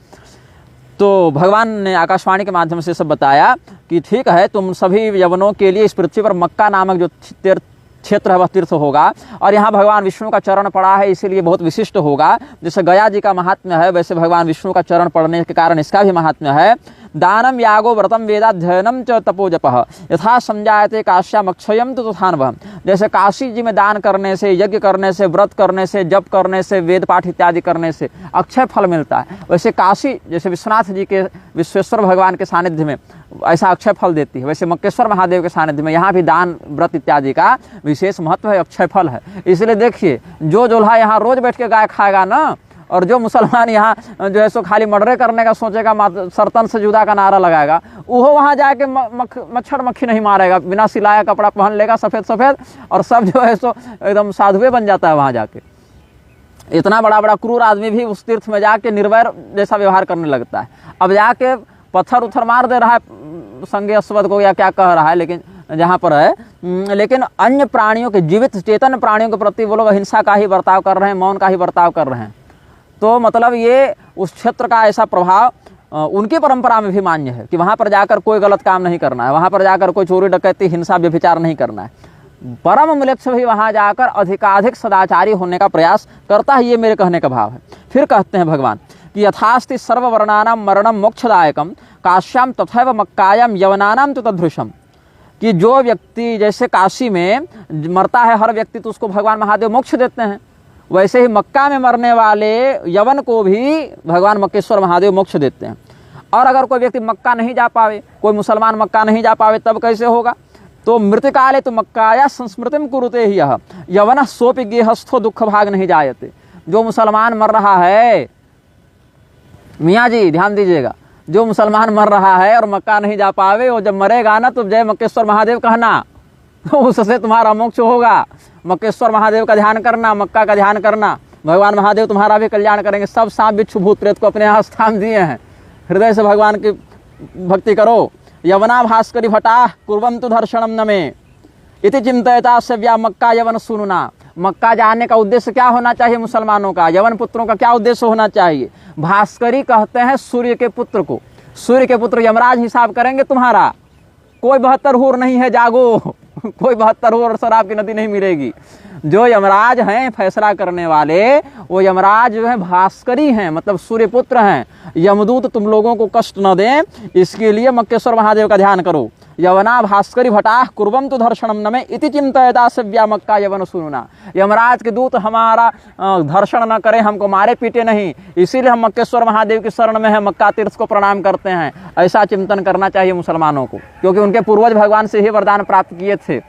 तो भगवान ने आकाशवाणी के माध्यम से सब बताया कि ठीक है, तुम सभी यवनों के लिए इस पृथ्वी पर मक्का नामक जो क्षेत्र है वह तीर्थ होगा। और यहाँ भगवान विष्णु का चरण पड़ा है इसीलिए बहुत विशिष्ट होगा। जैसे गया जी का महात्म्य है वैसे भगवान विष्णु का चरण पड़ने के कारण इसका भी महात्म्य है। दानम यागो व्रतम वेदाध्ययनम च तपो जपः यथा समझायते काश्याम अक्षयम तो तथान्वहम्। जैसे काशी जी में दान करने से, यज्ञ करने से, व्रत करने से, जप करने से, वेद पाठ इत्यादि करने से अक्षय फल मिलता है, वैसे काशी जैसे विश्वनाथ जी के, विश्वेश्वर भगवान के सानिध्य में ऐसा अक्षय फल देती है, वैसे मक्केश्वर महादेव के सानिध्य में यहाँ भी दान व्रत इत्यादि का विशेष महत्व है, अक्षय फल है। इसलिए देखिए जो जोल्हा यहाँ रोज बैठ के गाय खाएगा ना, और जो मुसलमान यहाँ जो है सो खाली मर्डर करने का सोचेगा, सरतन से जुदा का नारा लगाएगा, वो वहाँ जाके मच्छर मक्खी नहीं मारेगा, बिना सिलाया कपड़ा पहन लेगा सफ़ेद सफ़ेद, और सब जो है सो एकदम साधुए बन जाता है वहाँ जाके। इतना बड़ा बड़ा क्रूर आदमी भी उस तीर्थ में जाके निर्वैर जैसा व्यवहार करने लगता है। अब जाके पत्थर उथर मार दे रहा है संगे अश्वत्थ को या क्या कह रहा है, लेकिन जहाँ पर है, लेकिन अन्य प्राणियों के, जीवित चेतन प्राणियों के प्रति वो लोग अहिंसा का ही बर्ताव कर रहे हैं, मौन का ही बर्ताव कर रहे हैं। तो मतलब ये उस क्षेत्र का ऐसा प्रभाव उनकी परंपरा में भी मान्य है कि वहाँ पर जाकर कोई गलत काम नहीं करना है, वहाँ पर जाकर कोई चोरी डकैती हिंसा व्यभिचार नहीं करना है। परम म्लेच्छ भी वहाँ जाकर अधिकाधिक सदाचारी होने का प्रयास करता है, ये मेरे कहने का भाव है। फिर कहते हैं भगवान कि यथास्ति सर्ववर्णानाम मरणम मोक्षदायकम काश्याम तथैव मक्कायाम यवनानाम तो तदृशम। कि जो व्यक्ति जैसे काशी में मरता है हर व्यक्ति तो उसको भगवान महादेव मोक्ष देते हैं, वैसे ही मक्का में मरने वाले यवन को भी भगवान मक्केश्वर महादेव मोक्ष देते हैं। और अगर कोई व्यक्ति मक्का नहीं जा पावे, कोई मुसलमान मक्का नहीं जा पावे, तब कैसे होगा? तो मृतकाले तो मक्काया संस्मृतिम कुरुते ही यह यवन सोपि गेहस्थो दुख भाग नहीं जायते। जो मुसलमान मर रहा है, मियाँ जी ध्यान दीजिएगा, जो मुसलमान मर रहा है और मक्का नहीं जा पावे, वो जब मरेगा ना तो जय मक्केश्वर महादेव कहना, तो उससे तुम्हारा मोक्ष होगा। मक्केश्वर महादेव का ध्यान करना, मक्का का ध्यान करना, भगवान महादेव तुम्हारा भी कल्याण करेंगे। सब सांप बिच्छू भूत प्रेत को अपने यहाँ स्थान दिए हैं, हृदय से भगवान की भक्ति करो। यवना भास्करी भटा कुर्वन्तु दर्शनम नमे इति चिंतयता सव्या मक्का यवन सुनुना। मक्का जाने का उद्देश्य क्या होना चाहिए मुसलमानों का, यवन पुत्रों का क्या उद्देश्य होना चाहिए? भास्करी कहते हैं सूर्य के पुत्र को। सूर्य के पुत्र यमराज हिसाब करेंगे तुम्हारा। कोई 72 हूर नहीं है, जागो, कोई 72 हूर और शराब की नदी नहीं मिलेगी। जो यमराज हैं फैसला करने वाले, वो यमराज जो है भास्करी हैं, मतलब सूर्य पुत्र हैं। यमदूत तुम लोगों को कष्ट न दें, इसके लिए मक्केश्वर महादेव का ध्यान करो। यवना भास्करी भटा कुर्वन्तु दर्शनम नमे इति चिंतयता सव्या मक्का यवन सुनुना। यमराज के दूत हमारा धर्षण न करें, हमको मारे पीटे नहीं, इसीलिए हम मक्केश्वर महादेव की शरण में है, मक्का तीर्थ को प्रणाम करते हैं। ऐसा चिंतन करना चाहिए मुसलमानों को, क्योंकि उनके पूर्वज भगवान से ही वरदान प्राप्त किए थे।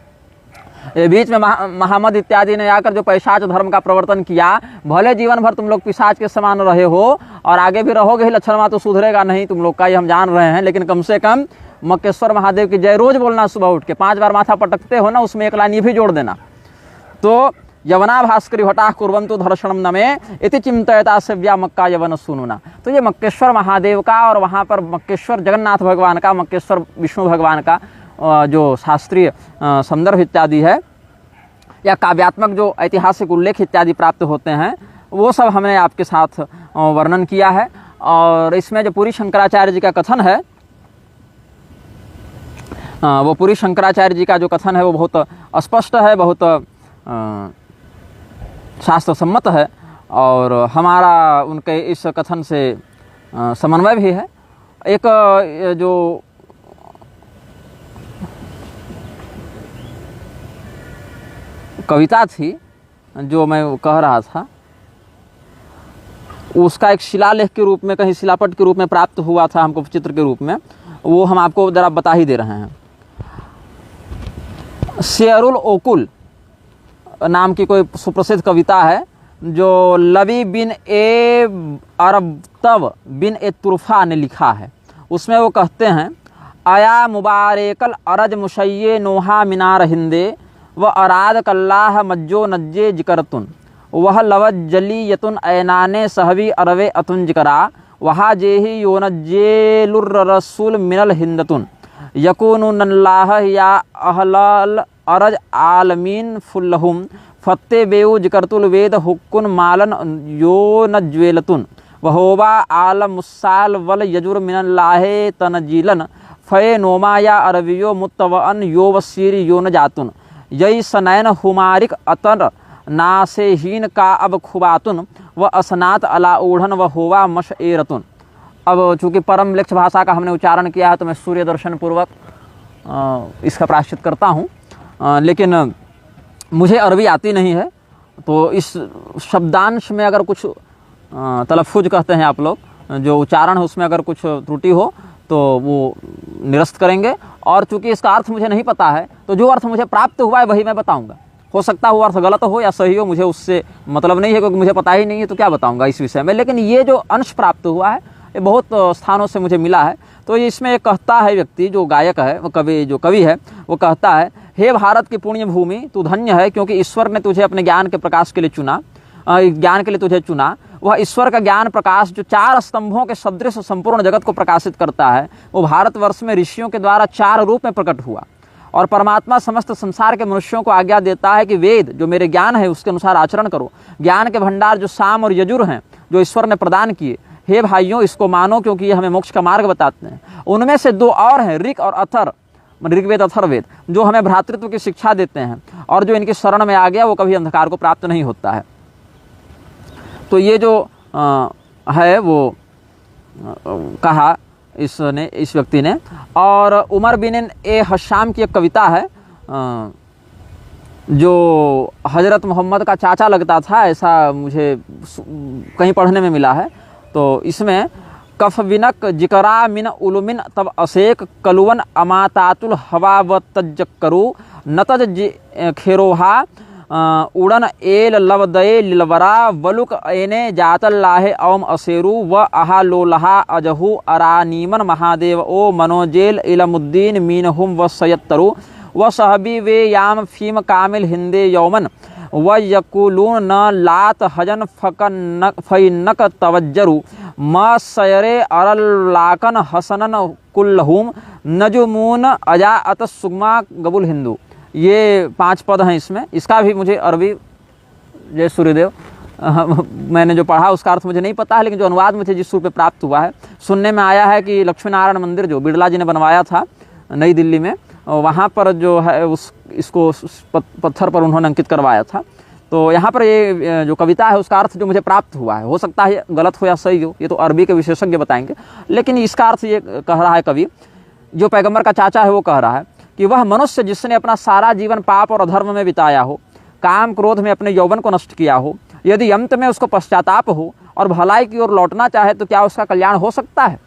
बीच में महामद इत्यादि ने आकर जो पैशाच धर्म का प्रवर्तन किया, भले जीवन भर तुम लोग पिशाच के समान रहे हो और आगे भी रहोगे ही, लक्षण तो सुधरेगा नहीं तुम लोग का, ये हम जान रहे हैं, लेकिन कम से कम मक्केश्वर महादेव की जय रोज बोलना, सुबह उठ के 5 बार माथा पटकते हो ना, उसमें एक लाइन ये भी जोड़ देना। तो यवना भास्करी भटा कुर्वन्तु दर्शनम नमे इति चिंतयता सव्या मक्का यवन सुनुना। तो ये मक्केश्वर महादेव का और वहाँ पर मक्केश्वर जगन्नाथ भगवान का, मक्केश्वर विष्णु भगवान का जो शास्त्रीय संदर्भ इत्यादि है या काव्यात्मक जो ऐतिहासिक उल्लेख इत्यादि प्राप्त होते हैं, वो सब हमने आपके साथ वर्णन किया है। और इसमें जो पूरी शंकराचार्य जी का कथन है, वो पूरी शंकराचार्य जी का जो कथन है वो बहुत स्पष्ट है, बहुत शास्त्र सम्मत है, और हमारा उनके इस कथन से समन्वय भी है। एक जो कविता थी जो मैं कह रहा था, उसका एक शिलालेख के रूप में, कहीं शिलापट के रूप में प्राप्त हुआ था हमको, चित्र के रूप में, वो हम आपको जरा बता ही दे रहे हैं। शेरुल ओकुल नाम की कोई सुप्रसिद्ध कविता है जो लवी बिन ए अरबतव बिन ए तुरफा ने लिखा है। उसमें वो कहते हैं, आया मुबारेकल अरज मुशయ్యే नोहा मीनार हिंदे व अराद कल्लाह मज्जो नज्जे जिकरतुन वह लवज जली यतुन ऐनाने सहवी अरवे अतुन जिकरा वहा जेही योनज्जेलुर रसूल मिनल हिंदतुन यकूनु नल्लाह या अहलाल अरज आलमीन फुल्लहुम फत्ते बेउ जिकरतुल वेद हुक्कुन मालन यो नज्वेलतुन वहोबा आल मुस्साल वल यजुर मिनल्लाहे तनजीलन फ़े नोमा या अरवियो मुत्तवन यो वसीर यो न जातुन यही सनयन हुमारिक अतर नासेहीन का अब खुबातुन व असनात अला ओढ़न व होवा मश ए रतुन। अब चूँकि परम म्लेच्छ भाषा का हमने उच्चारण किया है तो मैं सूर्य दर्शन पूर्वक इसका प्रायश्चित करता हूँ, लेकिन मुझे अरबी आती नहीं है, तो इस शब्दांश में अगर कुछ तलफ़ुज़ कहते हैं आप लोग, जो उच्चारण है उसमें अगर कुछ त्रुटि हो तो वो निरस्त करेंगे। और चूँकि इसका अर्थ मुझे नहीं पता है तो जो अर्थ मुझे प्राप्त हुआ है वही मैं बताऊंगा। हो सकता है वो अर्थ गलत हो या सही हो, मुझे उससे मतलब नहीं है, क्योंकि मुझे पता ही नहीं है तो क्या बताऊंगा इस विषय में। लेकिन ये जो अंश प्राप्त हुआ है ये बहुत स्थानों से मुझे मिला है। तो ये इसमें एक कहता है व्यक्ति, जो गायक है, वो कवि है, वो कहता है, हे भारत की पुण्य भूमि, तू धन्य है क्योंकि ईश्वर ने तुझे अपने ज्ञान के प्रकाश के लिए चुना, ज्ञान के लिए तुझे चुना। वह ईश्वर का ज्ञान प्रकाश जो 4 स्तंभों के सदृश संपूर्ण जगत को प्रकाशित करता है, वो भारतवर्ष में ऋषियों के द्वारा 4 रूप में प्रकट हुआ। और परमात्मा समस्त संसार के मनुष्यों को आज्ञा देता है कि वेद जो मेरे ज्ञान है उसके अनुसार आचरण करो। ज्ञान के भंडार जो साम और यजुर हैं, जो ईश्वर ने प्रदान किए, हे भाइयों इसको मानो क्योंकि ये हमें मोक्ष का मार्ग बताते हैं। उनमें से 2 और हैं, ऋक और अथर, ऋग्वेद अथर्ववेद, जो हमें भ्रातृत्व की शिक्षा देते हैं, और जो इनकी शरण में आ गया वो कभी अंधकार को प्राप्त नहीं होता है। तो ये जो है वो कहा इस व्यक्ति ने। और उमर बिन ए हशाम की एक कविता है, जो हज़रत मोहम्मद का चाचा लगता था, ऐसा मुझे कहीं पढ़ने में मिला है। तो इसमें कफ विनक जिकरा मिन उलुमिन तब असेक कलुवन अमातातुल हवा व तजक्करू नतज खेरोहा उड़न एल लवदे लिलवरा वलुक एने जातल्लाहे ओम असेरू व आहा लोलहा अजहू अरानीमन महादेव ओ मनोजेल इलमुद्दीन मीनहुम व सयत्तरू व सहबी वे याम फीम कामिल हिंदे यौमन व यकुलून न लात हजन फैनक तवज्जरू म सयरे अरल्लाकन हसनन कुल्लहुम नजुमून अजा अत सुगमा गबुल हिंदू। ये 5 पद हैं इसमें। इसका भी मुझे अरबी, जय सूर्यदेव, मैंने जो पढ़ा उसका अर्थ मुझे नहीं पता है, लेकिन जो अनुवाद मुझे जिस रूप में प्राप्त हुआ है, सुनने में आया है कि लक्ष्मी नारायण मंदिर जो बिरला जी ने बनवाया था नई दिल्ली में, वहाँ पर जो है इसको पत्थर पर उन्होंने अंकित करवाया था। तो यहाँ पर ये जो कविता है उसका अर्थ जो मुझे प्राप्त हुआ है, हो सकता है गलत हो या सही हो, ये तो अरबी के विशेषज्ञ बताएंगे, लेकिन इसका अर्थ ये कह रहा है कवि, जो पैगंबर का चाचा है वो कह रहा है कि वह मनुष्य जिसने अपना सारा जीवन पाप और अधर्म में बिताया हो, काम क्रोध में अपने यौवन को नष्ट किया हो, यदि अंत में उसको पश्चाताप हो और भलाई की ओर लौटना चाहे तो क्या उसका कल्याण हो सकता है?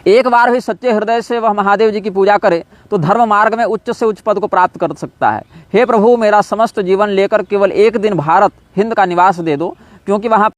एक बार भी सच्चे हृदय से वह महादेव जी की पूजा करे तो धर्म मार्ग में उच्च से उच्च पद को प्राप्त कर सकता है। हे प्रभु, मेरा समस्त जीवन लेकर केवल एक दिन भारत हिंद का निवास दे दो, क्योंकि वहाँ